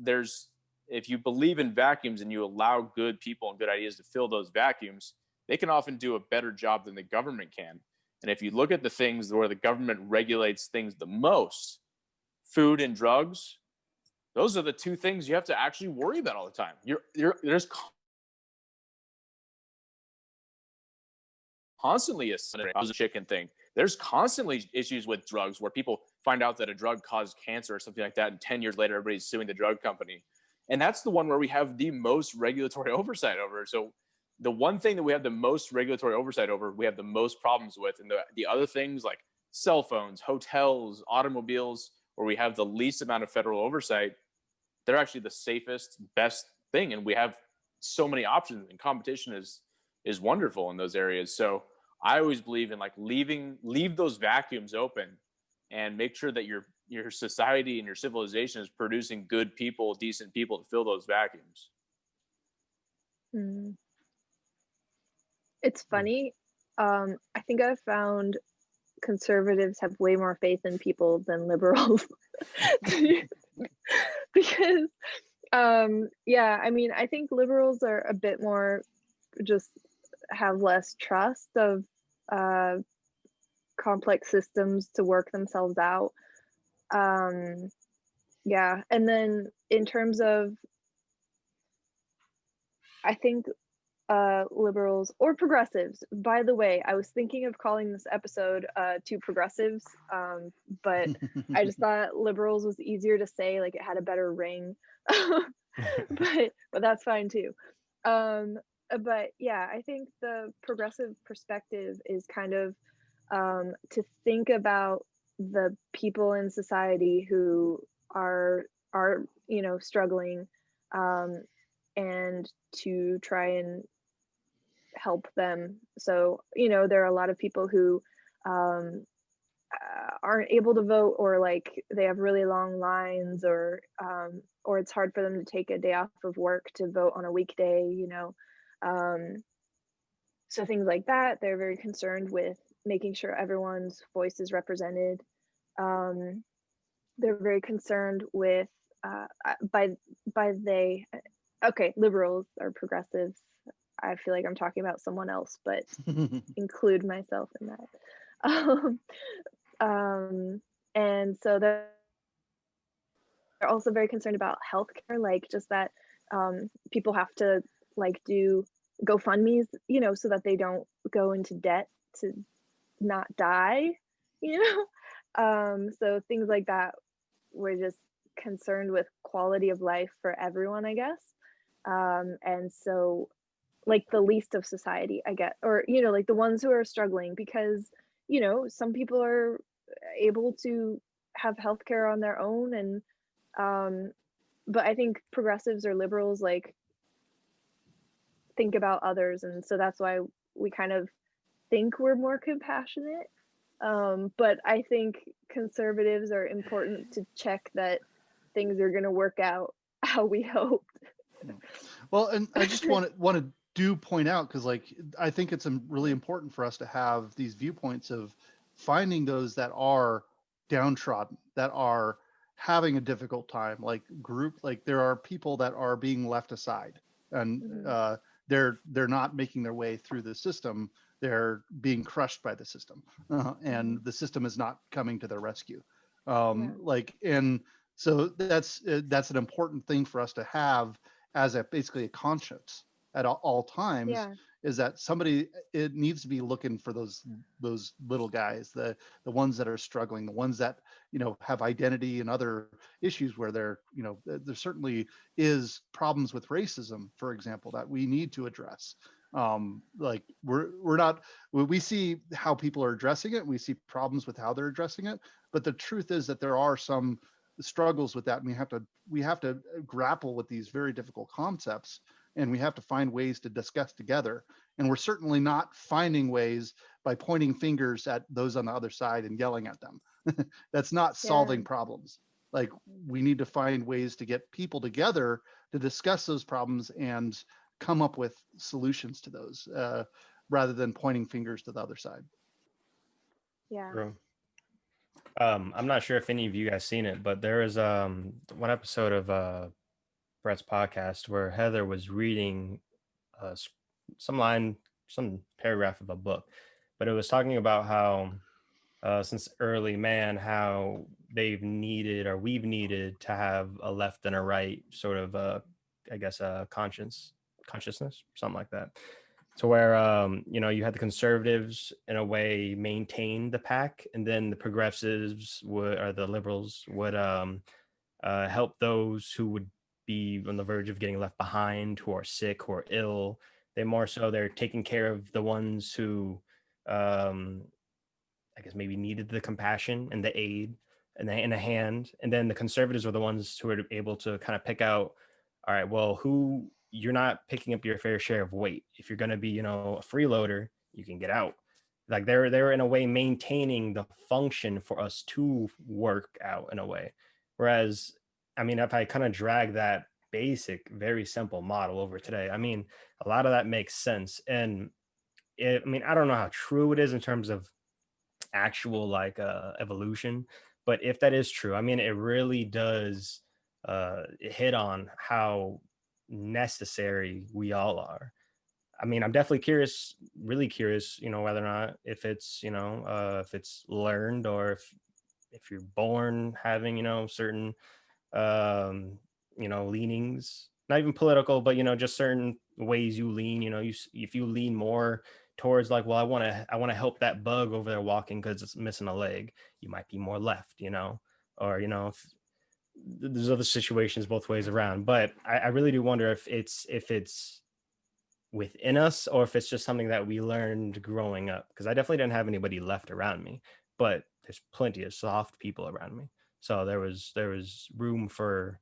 if you believe in vacuums and you allow good people and good ideas to fill those vacuums, they can often do a better job than the government can. And if you look at the things where the government regulates things the most, food and drugs, those are the two things you have to actually worry about all the time. There's constantly a chicken thing. There's constantly issues with drugs where people find out that a drug caused cancer or something like that, and 10 years later, everybody's suing the drug company. And that's the one where we have the most regulatory oversight over. So the one thing that we have the most regulatory oversight over, we have the most problems with. And the other things like cell phones, hotels, automobiles, where we have the least amount of federal oversight, they're actually the safest, best thing. And we have so many options, and competition is wonderful in those areas. So I always believe in leave those vacuums open and make sure that your society and your civilization is producing good people, decent people to fill those vacuums. It's funny. I think I've found conservatives have way more faith in people than liberals because Yeah, I mean, I think liberals are a bit more just have less trust of uh, complex systems to work themselves out. Um, yeah, and then in terms of, I think liberals or progressives. By the way, I was thinking of calling this episode to progressives, but I just thought liberals was easier to say, like it had a better ring. But that's fine too. Um, but yeah, I think the progressive perspective is kind of to think about the people in society who are struggling, um, and to try and help them. So, there are a lot of people who um, aren't able to vote, or like they have really long lines, or it's hard for them to take a day off of work to vote on a weekday. Um, so things like that, they're very concerned with making sure everyone's voice is represented. Um, they're very concerned with by they okay, liberals or progressives. I feel like I'm talking about someone else, but include myself in that. Um, um, and so they're also very concerned about healthcare, like just that people have to like do GoFundMe's, so that they don't go into debt to not die, you know? So things like that, we're just concerned with quality of life for everyone, I guess. And so like the least of society, I get, or like the ones who are struggling, because some people are able to have healthcare on their own, and um but I think progressives or liberals like think about others, and so that's why we kind of think we're more compassionate. But I think conservatives are important to check that things are going to work out how we hoped. Well, and I just want to do point out, because like I think it's really important for us to have these viewpoints of finding those that are downtrodden, that are having a difficult time, like there are people that are being left aside, and Mhm. they're not making their way through the system. They're being crushed by the system, and Mhm. the system is not coming to their rescue. Yeah. And so that's an important thing for us to have as basically a conscience at all times, Yeah. is that somebody, it needs to be looking for those little guys, the ones that are struggling, the ones that have identity and other issues where there certainly is problems with racism, for example, that we need to address. Like we're not, we see how people are addressing it, we see problems with how they're addressing it, but the truth is that there are some struggles with that, and we have to grapple with these very difficult concepts, and we have to find ways to discuss together. And we're certainly not finding ways by pointing fingers at those on the other side and yelling at them. That's not Yeah. solving problems. Like, we need to find ways to get people together to discuss those problems and come up with solutions to those, rather than pointing fingers to the other side. Yeah. True. I'm not sure if any of you guys seen it, but there is one episode of Brett's podcast where Heather was reading uh, some line, some paragraph of a book, but it was talking about how since early man, how we've needed to have a left and a right sort of, I guess, a consciousness, something like that. To where, you had the conservatives in a way maintain the pack, and then the progressives would, or the liberals would, help those who would be on the verge of getting left behind, who are sick, who are ill. They're taking care of the ones who, um, I guess, maybe needed the compassion and the aid and the hand. And then the conservatives were the ones who were able to kind of pick out, all right, well, who you're not picking up your fair share of weight. If you're going to be, a freeloader, you can get out. Like they're in a way maintaining the function for us to work out in a way. Whereas, I mean, if I kind of drag that basic, very simple model over today, I mean, a lot of that makes sense. And I mean, I don't know how true it is in terms of actual like evolution, but if that is true, I mean, it really does hit on how necessary we all are. I mean, I'm definitely curious, really curious, whether or not if it's, if it's learned, or if you're born having, certain, um, leanings, not even political, but, just certain ways you lean, if you lean more towards like, well, I want to help that bug over there walking because it's missing a leg, you might be more left, or, if there's other situations both ways around. But I really do wonder if it's within us, or if it's just something that we learned growing up, because I definitely didn't have anybody left around me, but there's plenty of soft people around me, so there was room for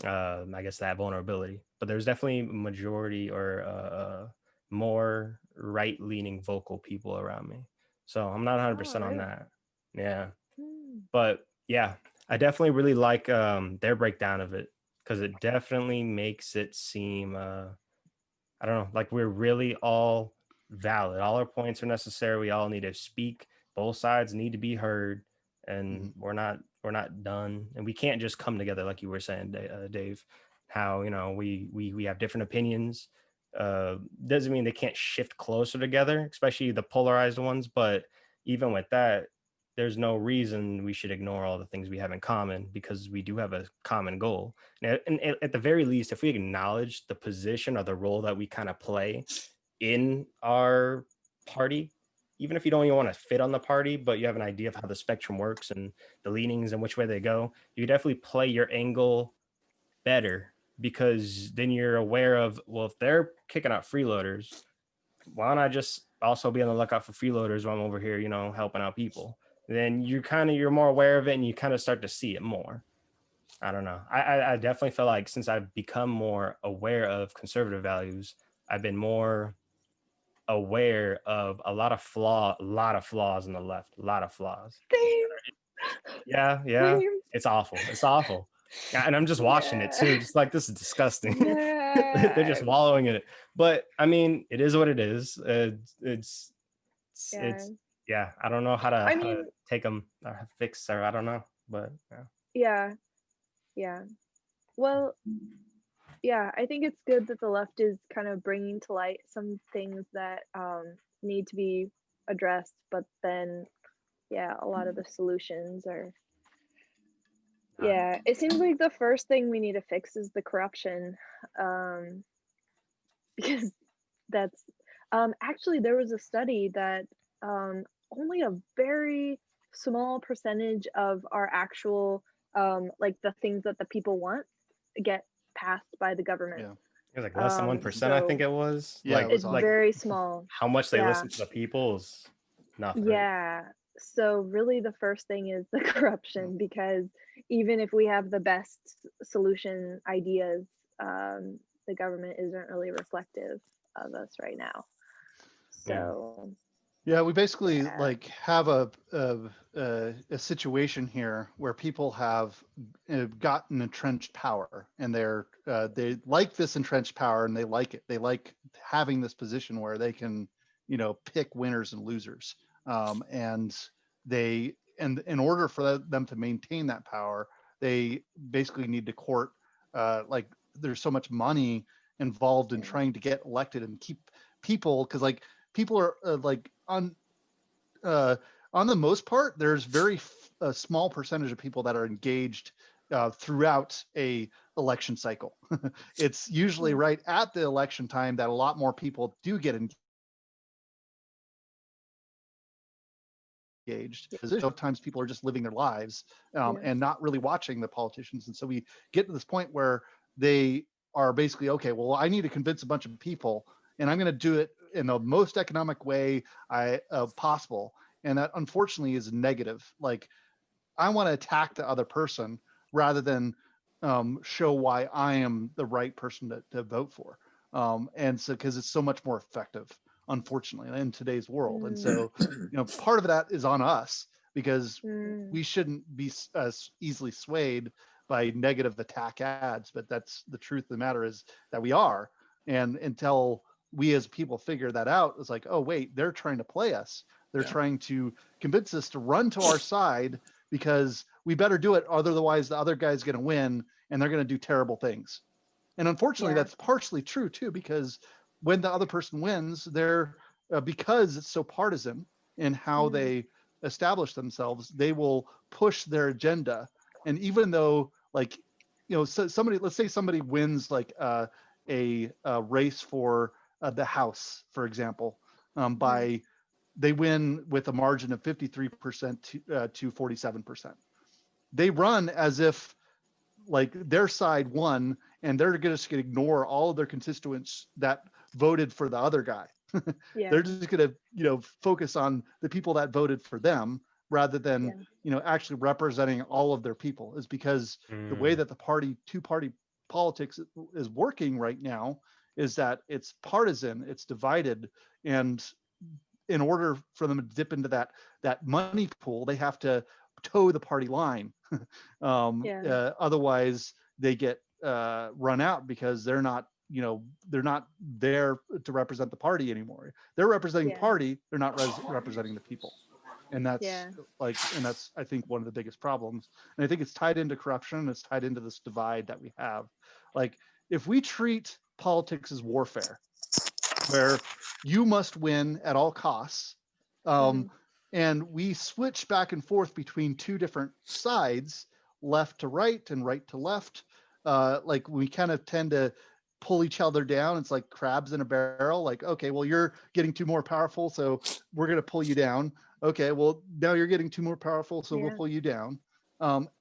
I guess that vulnerability. But there's definitely majority, or more right leaning vocal people around me, so I'm not Oh, 100% on really? that. Yeah. Hmm. But yeah, I definitely really like their breakdown of it, because it definitely makes it seem I don't know, like we're really all valid. All our points are necessary. We all need to speak. Both sides need to be heard, Hmm. and we're not done. And we can't just come together like you were saying, Dave. How we have different opinions. Doesn't mean they can't shift closer together, especially the polarized ones. But even with that, there's no reason we should ignore all the things we have in common, because we do have a common goal. And at the very least, if we acknowledge the position or the role that we kind of play in our party, even if you don't even want to fit on the party, but you have an idea of how the spectrum works and the leanings and which way they go, you definitely play your angle better, because then you're aware of, well, if they're kicking out freeloaders, why don't I just also be on the lookout for freeloaders while I'm over here, helping out people? Then you're more aware of it, and you kind of start to see it more. I don't know. I definitely feel like since I've become more aware of conservative values, I've been more aware of a lot of flaws in the left, a lot of flaws. Same. Yeah, yeah. Same. It's awful. It's awful. Yeah, and I'm just watching it Yeah. too. Just like, this is disgusting. They're Yeah. just wallowing in it. But I mean, it is what it is. Yeah. It's yeah. I don't know how to I mean, take them or fix, or I don't know. But yeah. yeah. Yeah. Well, yeah, I think it's good that the left is kind of bringing to light some things that need to be addressed, but then, yeah, a lot of the solutions are, yeah, it seems like the first thing we need to fix is the corruption, um, because that's, actually, there was a study that um, only a very small percentage of our actual, like the things that the people want get passed by the government. Yeah. It was like less than Hmm. 1%, I think So it was. Yeah, it Like was it's on. like very small. how much they Yeah. listen to the people is nothing. Yeah. So really the first thing is the Yeah. corruption, because even if we have the best solution ideas, the government isn't really reflective of us right now. Yeah. So, Yeah, we basically yeah. like have a situation here where people have gotten entrenched power, and they like this entrenched power, and they like it. They like having this position where they can, pick winners and losers. And and in order for them to maintain that power, they basically need to court, like there's so much money involved in Yeah. trying to get elected and keep people, because like people are like uh, on the most part, there's a small percentage of people that are engaged throughout a election cycle. It's usually Hmm. right at the election time that a lot more people do get engaged. Sometimes people are just living their lives Yeah. and not really watching the politicians, and so we get to this point where they are basically, okay, well, I need to convince a bunch of people, and I'm going to do it in the most economic way possible, and that unfortunately is negative. Like, I want to attack the other person rather than show why I am the right person to vote for. And so, because it's so much more effective, unfortunately, in today's world. And Mm, so, part of that is on us, because mm, we shouldn't be easily swayed by negative attack ads. But that's the truth of the matter, is that we are. And until we as people figure that out, it's like, oh, wait, they're trying to play us. They're Yeah. trying to convince us to run to our side because we better do it, otherwise the other guy's going to win and they're going to do terrible things. And unfortunately, that's partially true too, because when the other person wins, they're because it's so partisan in how they establish themselves, they will push their agenda. And even though, like, so somebody, let's say somebody wins like a race for the House, for example, by they win with a margin of 53% to 47%. They run as if like their side won, and they're just going to ignore all of their constituents that voted for the other guy. They're just going to, focus on the people that voted for them rather than, actually representing all of their people. Is because the way that the two-party politics is working right now is that it's partisan, it's divided, and in order for them to dip into that money pool, they have to toe the party line. Otherwise, they get run out because they're not there to represent the party anymore. They're representing party. They're not representing the people. And that's that's I think one of the biggest problems. And I think it's tied into corruption. It's tied into this divide that we have. Like, if we treat politics as warfare, where you must win at all costs, and we switch back and forth between two different sides, left to right and right to left, like we kind of tend to pull each other down. It's like crabs in a barrel. Like, okay, well, you're getting too more powerful, so we're going to pull you down. Okay, well, now you're getting too more powerful, so we'll pull you down.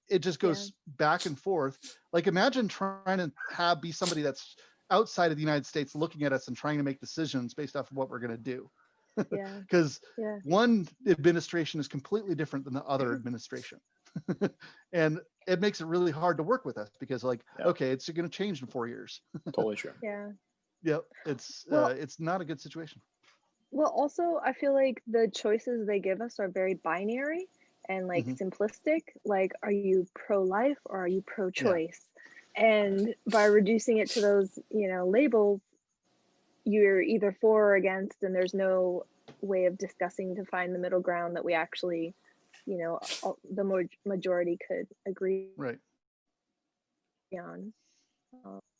It just goes back and forth. Like, imagine trying to be somebody that's outside of the United States looking at us and trying to make decisions based off of what we're going to do. Because one administration is completely different than the other administration. And it makes it really hard to work with us because, like, okay, it's going to change in 4 years. Totally true. It's not a good situation. Well, also, I feel like the choices they give us are very binary and like simplistic. Like, are you pro-life or are you pro-choice? And by reducing it to those, labels, you're either for or against, and there's no way of discussing to find the middle ground that we actually, the majority could agree on.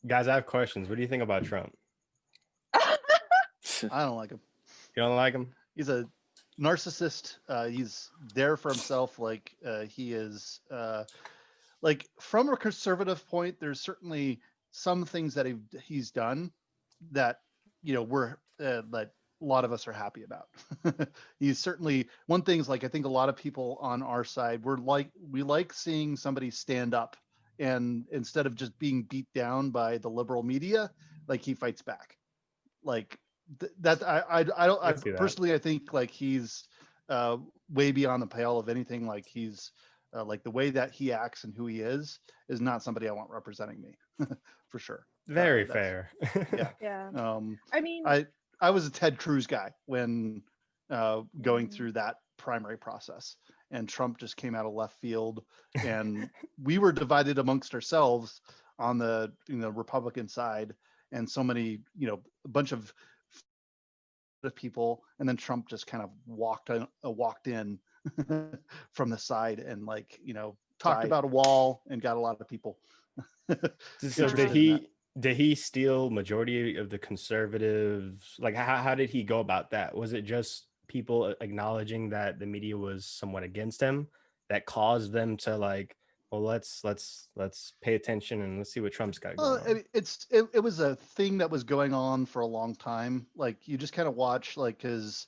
Guys, I have questions. What do you think about Trump? I don't like him. You don't like him? He's a narcissist. He's there for himself. Like, he is, like, from a conservative point, there's certainly some things that he's done that, we're that a lot of us are happy about. He's certainly, one thing's like, I think a lot of people on our side, we like seeing somebody stand up, and instead of just being beat down by the liberal media, like, he fights back. Like, I personally, I think like he's way beyond the pale of anything. Like, he's like, the way that he acts and who he is not somebody I want representing me. For sure. Very fair. I mean, I was a Ted Cruz guy when going through that primary process, and Trump just came out of left field, and we were divided amongst ourselves on the Republican side, and so many a bunch of people, and then Trump just kind of walked in from the side and talked about a wall and got a lot of people. So did he steal majority of the conservatives? Like, how did he go about that? Was it just people acknowledging that the media was somewhat against him that caused them to like, well, let's pay attention and let's see what Trump's got going on? I mean, it was a thing that was going on for a long time. Like, you just kind of watch, like, because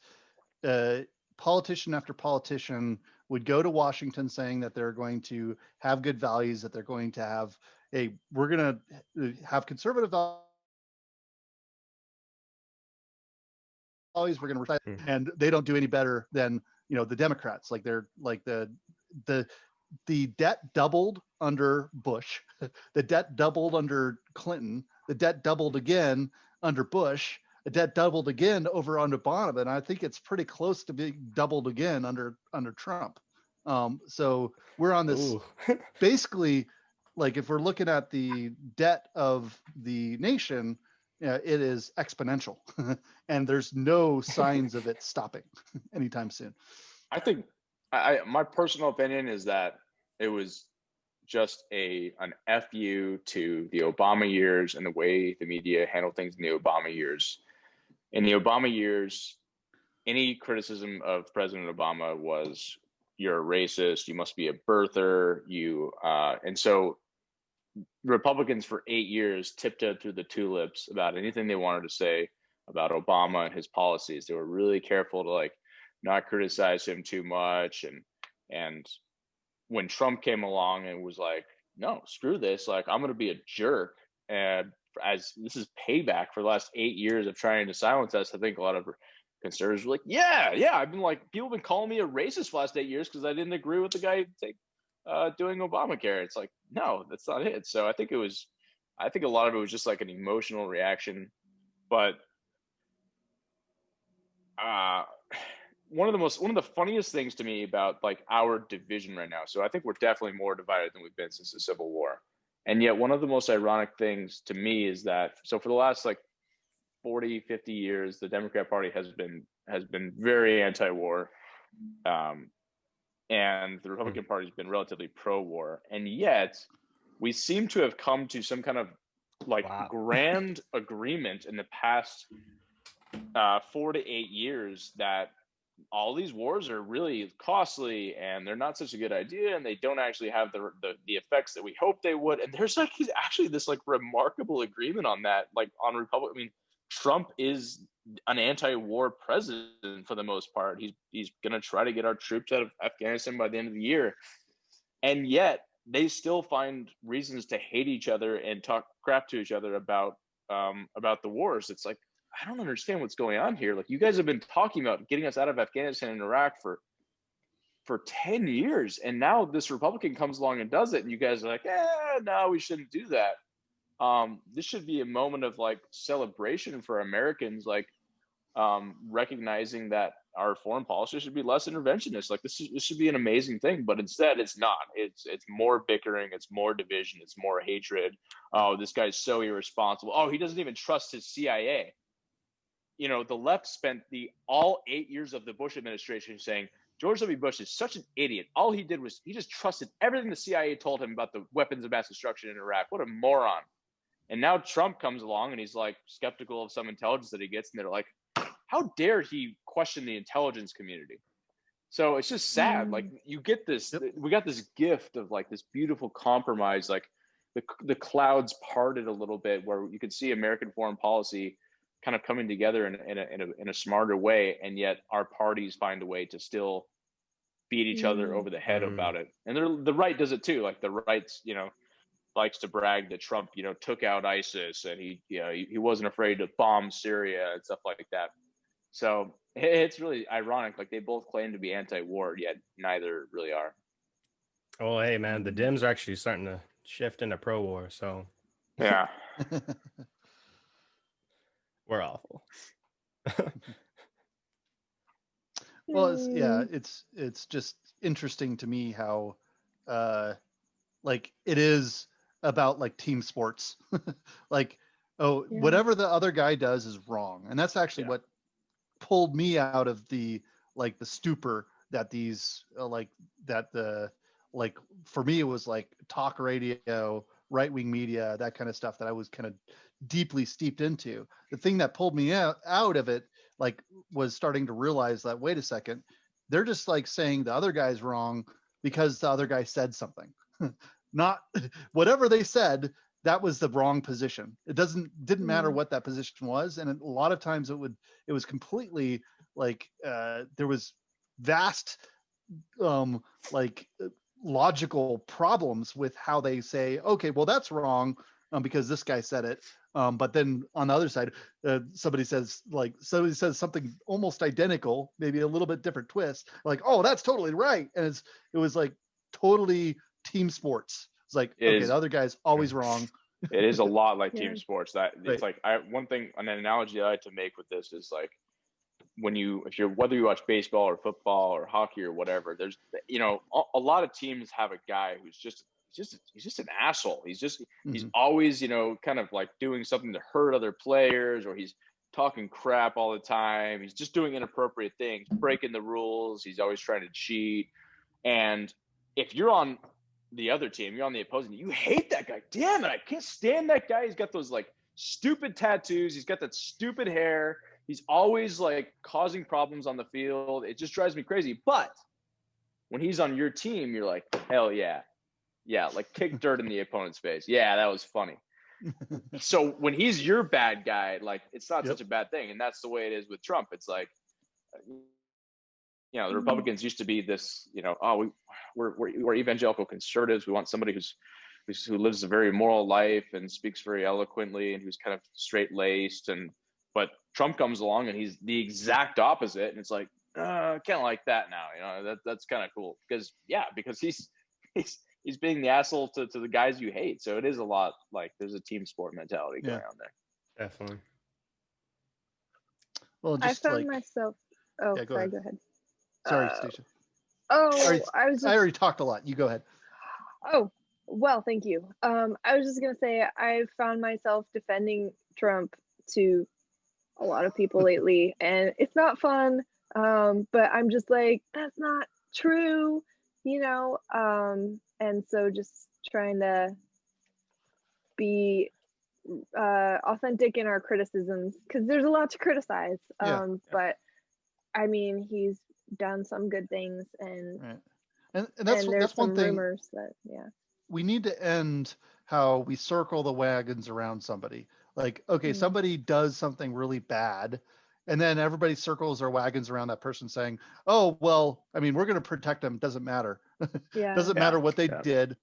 politician after politician would go to Washington saying that they're going to have good values, that they're going to have we're going to have conservative values, we're going to retire, and they don't do any better than the Democrats. Like, they're like the debt doubled under Bush, the debt doubled under Clinton, the debt doubled again under Bush, the debt doubled again over under Obama, and I think it's pretty close to being doubled again under Trump. So we're on this basically, like, if we're looking at the debt of the nation, it is exponential, and there's no signs of it stopping anytime soon. I think My personal opinion is that it was just an FU to the Obama years and the way the media handled things in the Obama years. In the Obama years, any criticism of President Obama was, you're a racist, you must be a birther, and so Republicans for 8 years tiptoed through the tulips about anything they wanted to say about Obama and his policies. They were really careful to like not criticize him too much. And when Trump came along and was like, no, screw this, like I'm going to be a jerk, and as this is payback for the last 8 years of trying to silence us, I think a lot of conservatives were like, yeah, I've been like, people have been calling me a racist the last 8 years because I didn't agree with the guy doing Obamacare. It's like, no, that's not it. So I think a lot of it was just like an emotional reaction. But one of the funniest things to me about like our division right now, so I think we're definitely more divided than we've been since the Civil War. And yet one of the most ironic things to me is that, so for the last like 40, 50 years, the Democrat Party has been very anti-war. And the Republican Party has been relatively pro-war. And yet we seem to have come to some kind of like grand agreement in the past 4 to 8 years that all these wars are really costly and they're not such a good idea, and they don't actually have the effects that we hope they would. And there's like actually this like remarkable agreement on that, like on Republican. I mean, Trump is an anti-war president for the most part. He's going to try to get our troops out of Afghanistan by the end of the year. And yet they still find reasons to hate each other and talk crap to each other about the wars. It's like, I don't understand what's going on here. Like, you guys have been talking about getting us out of Afghanistan and Iraq for 10 years. And now this Republican comes along and does it. And you guys are like, no, we shouldn't do that. This should be a moment of like celebration for Americans, like recognizing that our foreign policy should be less interventionist. Like this should be an amazing thing, but instead it's not. It's more bickering, it's more division, it's more hatred. Oh, this guy's so irresponsible. Oh, he doesn't even trust his CIA. You know, the left spent all 8 years of the Bush administration saying George W. Bush is such an idiot. All he did was he just trusted everything the CIA told him about the weapons of mass destruction in Iraq. What a moron. And now Trump comes along and he's like skeptical of some intelligence that he gets. And they're like, how dare he question the intelligence community? So it's just sad. Like you get this, we got this gift of like this beautiful compromise, like the clouds parted a little bit where you could see American foreign policy kind of coming together in a smarter way. And yet our parties find a way to still beat each other over the head about it. And the right does it too. Like the right's, likes to brag that Trump, took out ISIS and he wasn't afraid to bomb Syria and stuff like that. So it's really ironic. Like they both claim to be anti-war, yet neither really are. Oh, hey man, the Dems are actually starting to shift into pro-war. So yeah, we're awful. Well, it's just interesting to me how like it is about like team sports. Like, whatever the other guy does is wrong. And that's actually what pulled me out of the stupor that for me, it was like talk radio, right-wing media, that kind of stuff that I was kind of deeply steeped into. The thing that pulled me out of it, like, was starting to realize that, wait a second, they're just like saying the other guy's wrong because the other guy said something. Not whatever they said, that was the wrong position. It didn't matter what that position was. And a lot of times it was completely like there was vast logical problems with how they say, okay, well, that's wrong because this guy said it. But then on the other side, somebody says something almost identical, maybe a little bit different twist, like, oh, that's totally right. And it was like totally team sports. It's like, the other guy's always wrong. It is a lot like team sports. That it's like an analogy I like to make with this is like whether you watch baseball or football or hockey or whatever, there's a lot of teams have a guy who's just an asshole. He's always kind of like doing something to hurt other players, or he's talking crap all the time. He's just doing inappropriate things, breaking the rules. He's always trying to cheat. And if you're on the other team, you're on the opposing, you hate that guy. Damn it, I can't stand that guy. He's got those like stupid tattoos. He's got that stupid hair. He's always like causing problems on the field. It just drives me crazy. But when he's on your team, you're like, hell yeah. Yeah, like kick dirt in the opponent's face. Yeah, that was funny. So when he's your bad guy, like it's not such a bad thing. And that's the way it is with Trump. It's like, you know, the Republicans used to be this, you know, oh, we're evangelical conservatives. We want somebody who lives a very moral life and speaks very eloquently and who's kind of straight laced. But Trump comes along and he's the exact opposite. And it's like, I kind of like that now. You know, that's kind of cool because he's being the asshole to the guys you hate. So it is a lot like there's a team sport mentality going on there. Definitely. Well, I found myself. Oh, go sorry. ahead. Go ahead. Sorry, Stacia. Oh, I already talked a lot. You go ahead. Oh, well, thank you. I was just gonna say I found myself defending Trump to a lot of people lately, and it's not fun. But I'm just like, that's not true, you know. And so just trying to be authentic in our criticisms because there's a lot to criticize. But I mean, he's done some good things, and that's one thing. Rumors that we need to end how we circle the wagons around somebody. Like, okay, somebody does something really bad, and then everybody circles their wagons around that person saying, oh, well, I mean, we're going to protect them. Doesn't matter. Doesn't matter what they did.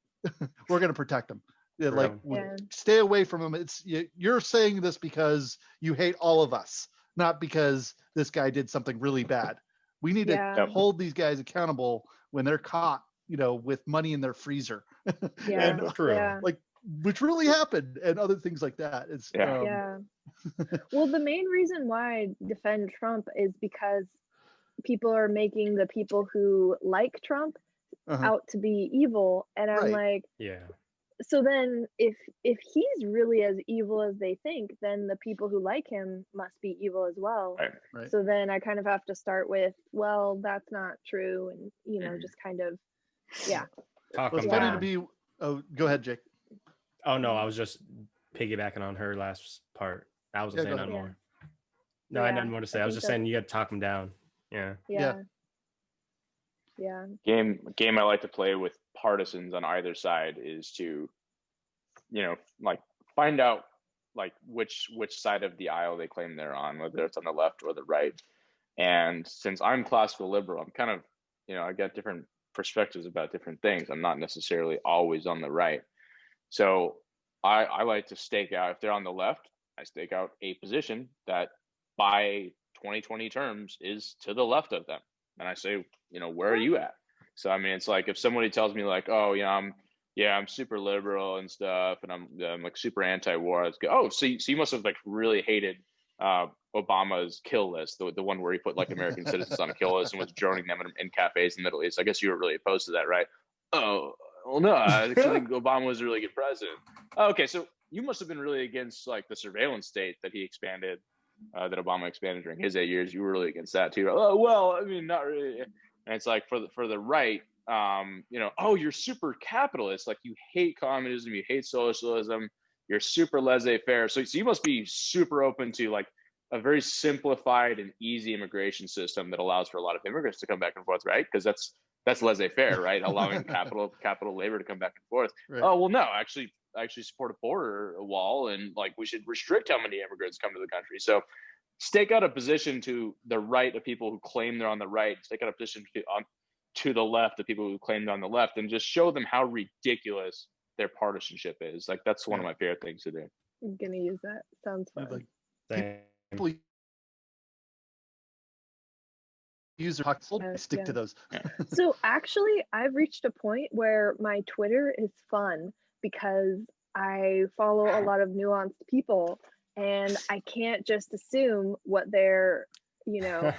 We're going to protect them. Stay away from them. You're saying this because you hate all of us, not because this guy did something really bad. We need to hold these guys accountable when they're caught, you know, with money in their freezer. Like, which really happened, and other things like that. It's Well, the main reason why I defend Trump is because people are making the people who like Trump out to be evil, and I'm like, so then if he's really as evil as they think, then the people who like him must be evil as well. Right. So then I kind of have to start with, well, that's not true, and you know, just kind of It's funny to be. Oh, go ahead, Jake. Oh no, I was just piggybacking on her last part. I wasn't saying nothing more. No, I had nothing more to say. I was just saying you got to talk them down. Yeah. Game I like to play with partisans on either side is to, you know, like find out like which side of the aisle they claim they're on, whether it's on the left or the right. And since I'm classical liberal, I'm kind of, you know, I got different perspectives about different things. I'm not necessarily always on the right. So I like to stake out, if they're on the left, I stake out a position that by 2020 terms is to the left of them. And I say, you know, where are you at? So, I mean, it's like if somebody tells me like, oh, I'm super liberal and stuff, and I'm like super anti-war. It's go, oh, so you must have like really hated Obama's kill list, the one where he put like American citizens on a kill list and was droning them in cafes in the Middle East. I guess you were really opposed to that, right? Oh, well, no, I actually think Obama was a really good president. Okay, so you must have been really against like the surveillance state that he expanded, that Obama expanded during his 8 years. You were really against that too. Oh, well, I mean, not really. And it's like for the right, you know, oh, you're super capitalist. Like you hate communism, you hate socialism, you're super laissez-faire. So you must be super open to like a very simplified and easy immigration system that allows for a lot of immigrants to come back and forth, right? Because that's laissez-faire, right? Allowing capital labor to come back and forth. Right. Oh, well, no, I actually support a border wall, and like we should restrict how many immigrants come to the country. So stake out a position to the right of people who claim they're on the right, stake out a position to the left of people who claim they're on the left, and just show them how ridiculous their partisanship is. Like that's one of my favorite things to do. I'm gonna use that. Sounds fun. Like, people use their stick to those. So actually, I've reached a point where my Twitter is fun because I follow a lot of nuanced people, and I can't just assume what their, you know,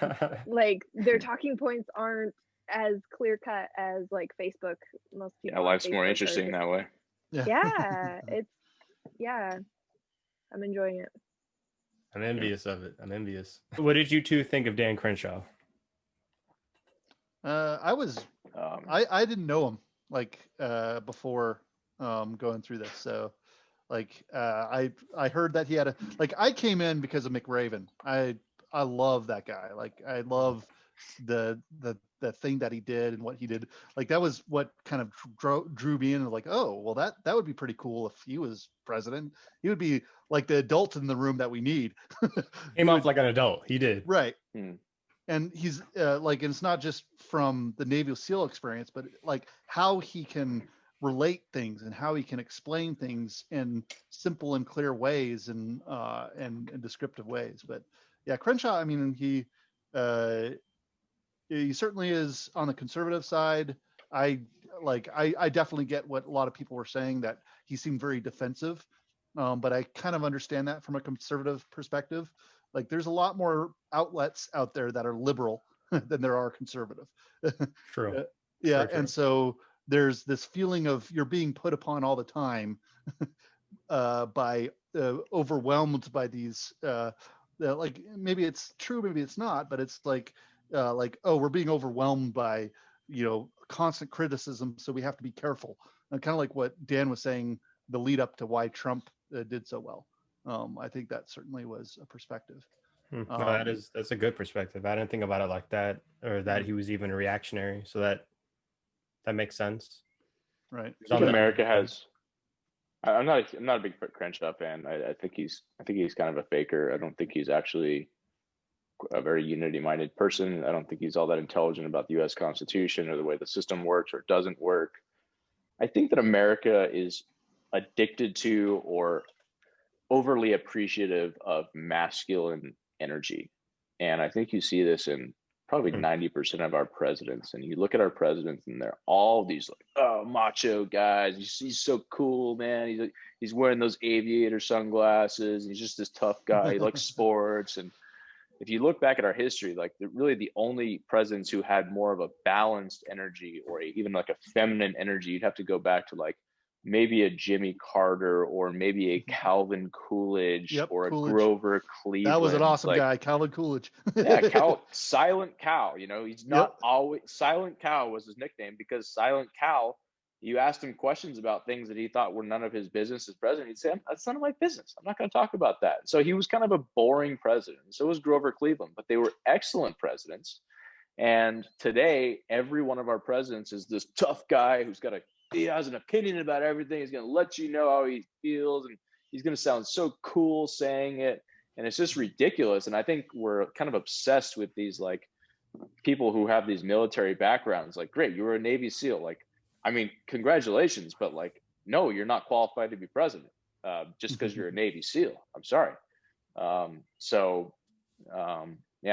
like their talking points aren't as clear cut as like Facebook. Most people. Life's more interesting that way. I'm enjoying it. I'm envious of it. I'm envious. What did you two think of Dan Crenshaw? I was I didn't know him like before going through this, so like I heard that he had a like I came in because of McRaven. I love that guy. Like I love the thing that he did and what he did. Like that was what kind of drew me in. Like, oh well, that would be pretty cool if he was president. He would be like the adult in the room that we need. Came off like an adult. He did. Right. And he's like, and it's not just from the Navy SEAL experience, but like how he can relate things and how he can explain things in simple and clear ways and descriptive ways. But yeah, Crenshaw, I mean, he certainly is on the conservative side. I definitely get what a lot of people were saying, that he seemed very defensive. But I kind of understand that from a conservative perspective. Like there's a lot more outlets out there that are liberal than there are conservative. True. Yeah. True. And so there's this feeling of you're being put upon all the time by overwhelmed by these like maybe it's true, maybe it's not, but it's like oh, we're being overwhelmed by constant criticism, so we have to be careful. And kind of like what Dan was saying, the lead up to why Trump did so well. I think that certainly was a perspective. No, that's a good perspective. I didn't think about it like that, or that he was even reactionary. So that makes sense. Right. I think America has. I'm not a big Crenshaw fan. I think he's kind of a faker. I don't think he's actually a very unity-minded person. I don't think he's all that intelligent about the U.S. Constitution or the way the system works or doesn't work. I think that America is addicted to or overly appreciative of masculine energy. And I think you see this in probably 90% of our presidents. And you look at our presidents and they're all these like, oh, macho guys. He's so cool, man. He's wearing those aviator sunglasses. He's just this tough guy. He likes sports. And if you look back at our history, like really the only presidents who had more of a balanced energy or even like a feminine energy, you'd have to go back to like maybe a Jimmy Carter or maybe a Calvin Coolidge or Coolidge. A Grover Cleveland. That was an awesome guy, Calvin Coolidge. Yeah, Silent Cal. He's not always Silent Cal was his nickname because Silent Cal. You asked him questions about things that he thought were none of his business as president. He'd say, "That's none of my business. I'm not going to talk about that." So he was kind of a boring president. So was Grover Cleveland, but they were excellent presidents. And today, every one of our presidents is this tough guy he has an opinion about everything. He's going to let you know how he feels, and he's going to sound so cool saying it. And it's just ridiculous. And I think we're kind of obsessed with these like people who have these military backgrounds. Like, great, you were a Navy SEAL. Like, I mean, congratulations, but like, no, you're not qualified to be president just because you're a Navy SEAL. I'm sorry. Yeah,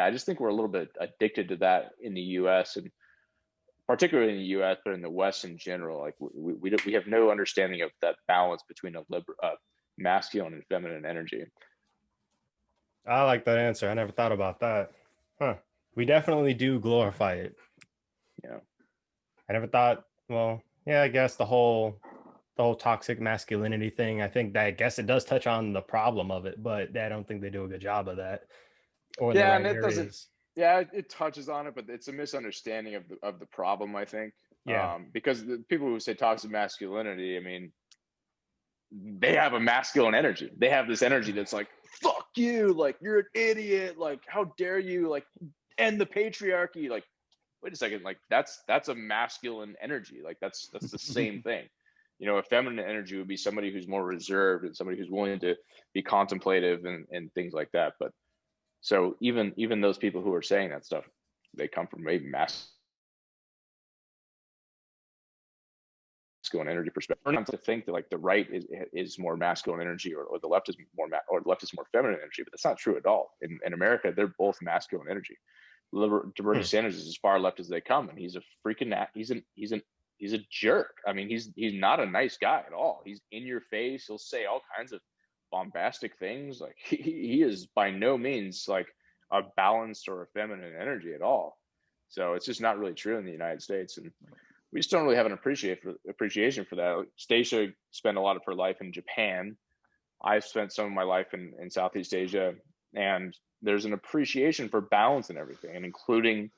I just think we're a little bit addicted to that in the U.S. and particularly in the U.S., but in the West in general. Like we have no understanding of that balance between a masculine and feminine energy. I like that answer. I never thought about that. Huh. We definitely do glorify it. Yeah. I never thought, well, yeah, I guess the whole toxic masculinity thing, I guess it does touch on the problem of it, but I don't think they do a good job of that. Or yeah, and it doesn't. Yeah, it touches on it, but it's a misunderstanding of the problem, I think. Yeah. Because the people who say toxic masculinity, I mean, they have a masculine energy. They have this energy that's like, fuck you, like you're an idiot, like how dare you, like end the patriarchy. Like, wait a second, like that's a masculine energy. Like that's the same thing. A feminine energy would be somebody who's more reserved and somebody who's willing to be contemplative and things like that. But so even those people who are saying that stuff, they come from maybe masculine energy perspective. Or not to think that like the right is more masculine energy or the left is or the left is more feminine energy, but that's not true at all. In America, they're both masculine energy. Bernie Sanders is as far left as they come, and he's a freaking he's a jerk. I mean, he's not a nice guy at all. He's in your face. He'll say all kinds of bombastic things. Like he is by no means like a balanced or a feminine energy at all. So it's just not really true in the United States, and we just don't really have an appreciation for that. Stacia spent a lot of her life in Japan. I've spent some of my life in Southeast Asia, and there's an appreciation for balance and everything, and including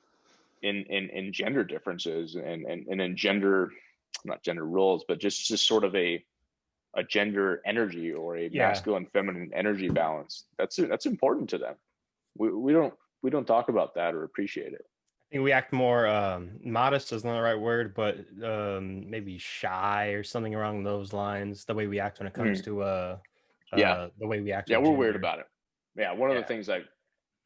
in gender differences and in gender, not gender roles, but just sort of a gender energy or a Yeah. masculine feminine energy balance. That's important to them. We don't talk about that or appreciate it. I think we act more modest is not the right word, but maybe shy or something along those lines. The way we act when it comes to Yeah. the way we act. Yeah, with we're weird gender. about it. Yeah, one of the Yeah. things I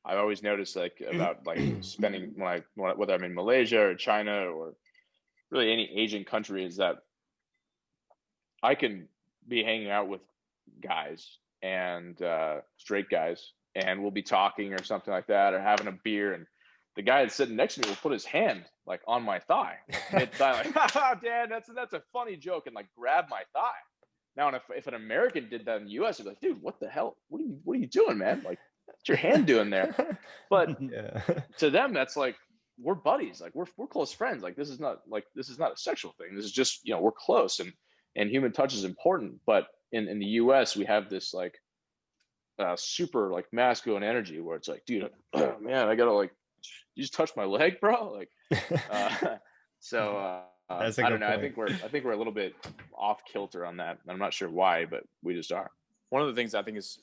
always notice, like, about like spending whether I'm in Malaysia or China or really any Asian country, is that I can be hanging out with guys and straight guys, and we'll be talking or something like that, or having a beer, and the guy that's sitting next to me will put his hand like on my thigh, like mid thigh, like, "Ha, Dad, that's a funny joke," and like grab my thigh. Now, if an American did that in the U.S., you'd be like, "Dude, what the hell? What are you doing, man? Like, what's your hand doing there?" But Yeah. to them, that's like, we're buddies, like we're close friends. Like, this is not a sexual thing. This is just, we're close, and human touch is important. But in the US, we have this like super like masculine energy where it's like, dude, man, I gotta, like, you just touch my leg, bro. Like, so That's a I good don't know. point. I think we're a little bit off kilter on that. I'm not sure why, but we just are. One of the things I think is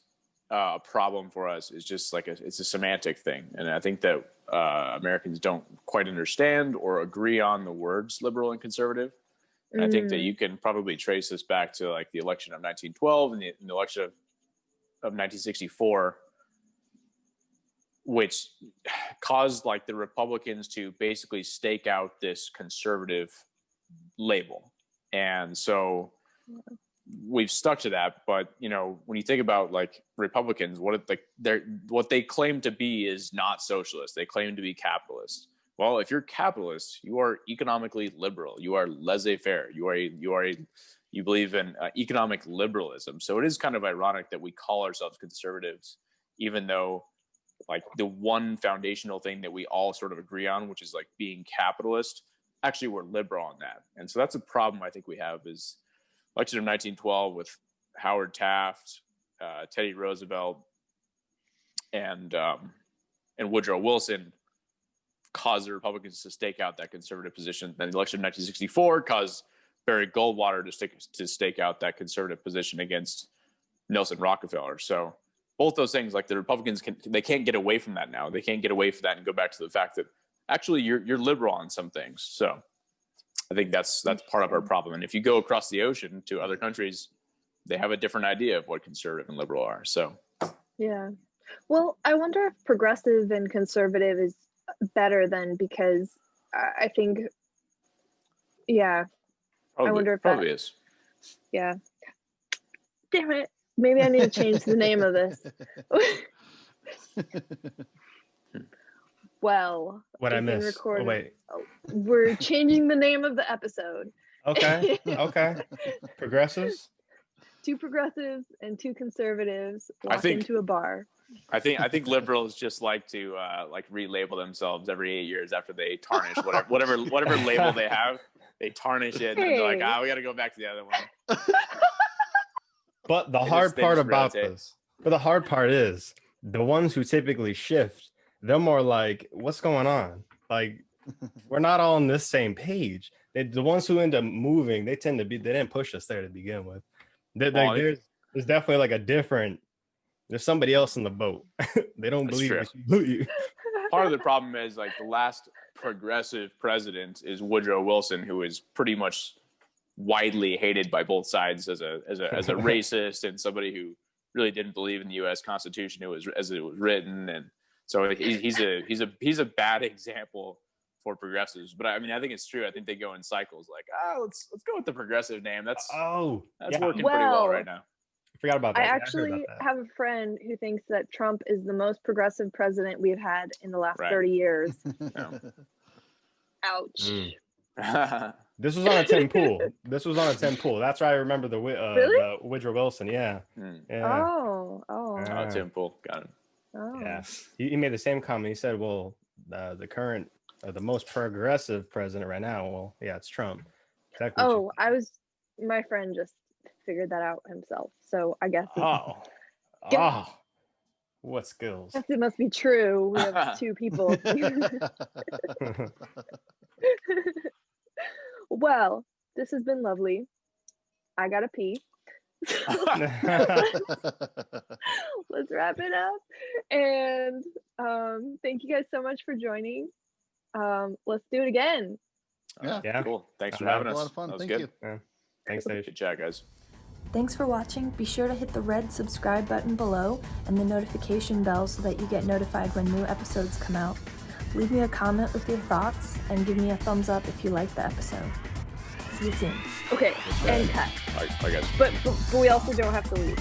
a problem for us is just like it's a semantic thing, and I think that Americans don't quite understand or agree on the words liberal and conservative. And I think that you can probably trace this back to like the election of 1912 and the election of 1964, which caused like the Republicans to basically stake out this conservative label. And so we've stuck to that. But, when you think about like Republicans, what they claim to be is not socialist. They claim to be capitalist. Well, if you're capitalist, you are economically liberal. You are laissez-faire. You believe in economic liberalism. So it is kind of ironic that we call ourselves conservatives, even though like the one foundational thing that we all sort of agree on, which is like being capitalist, actually we're liberal on that. And so that's a problem I think we have is election of 1912 with Howard Taft, Teddy Roosevelt, and Woodrow Wilson caused the Republicans to stake out that conservative position. Then the election of 1964 caused Barry Goldwater to stake out that conservative position against Nelson Rockefeller. So both those things, like the Republicans they can't get away from that now. They can't get away from that and go back to the fact that actually you're liberal on some things. So I think that's part of our problem. And if you go across the ocean to other countries, they have a different idea of what conservative and liberal are. So yeah. Well, I wonder if progressive and conservative is better then, because I think, yeah, probably, I wonder if probably that is. Yeah. Damn it. Maybe I need to change the name of this. Well, What I we've been missed? Oh, recording. wait. We're changing the name of the episode. Okay. Okay. Progressives. 2 progressives and 2 conservatives walk think- into a bar. I think liberals just like to like relabel themselves every 8 years after they tarnish whatever label they have. They tarnish it, and then they're like, we got to go back to the other one. But the hard part about rotate. this, the hard part is the ones who typically shift, they're more like, what's going on? Like, we're not all on this same page. The ones who end up moving, they didn't push us there to begin with. There's definitely like there's somebody else in the boat. They don't believe you. Part of the problem is like the last progressive president is Woodrow Wilson, who is pretty much widely hated by both sides as a racist and somebody who really didn't believe in the U.S. Constitution as it was written, and so he's a bad example for progressives. But I mean, I think it's true. I think they go in cycles. Like, let's go with the progressive name. That's working pretty well right now. I forgot about that. I actually have a friend who thinks that Trump is the most progressive president we've had in the last 30 years. No. Ouch. This was on a Tim Pool. That's why I remember the Woodrow Wilson. Yeah. Yeah. Oh, Tim Pool. Got it. Oh. Yeah. He made the same comment. He said, well, the current, the most progressive president right now, well, yeah, it's Trump. Exactly. My friend just figured that out himself. So I guess. What skills? It must be true. We have 2 people. Well, this has been lovely. I gotta pee. Let's wrap it up. And thank you guys so much for joining. Let's do it again. Yeah. Cool. Thanks for That having was a us. lot of fun. That was Thank good. you. Yeah. Thanks, Dave. Good chat, guys. Thanks for watching. Be sure to hit the red subscribe button below and the notification bell so that you get notified when new episodes come out. Leave me a comment with your thoughts and give me a thumbs up if you liked the episode. See you soon. Okay, and cut. Bye, guys. But we also don't have to leave.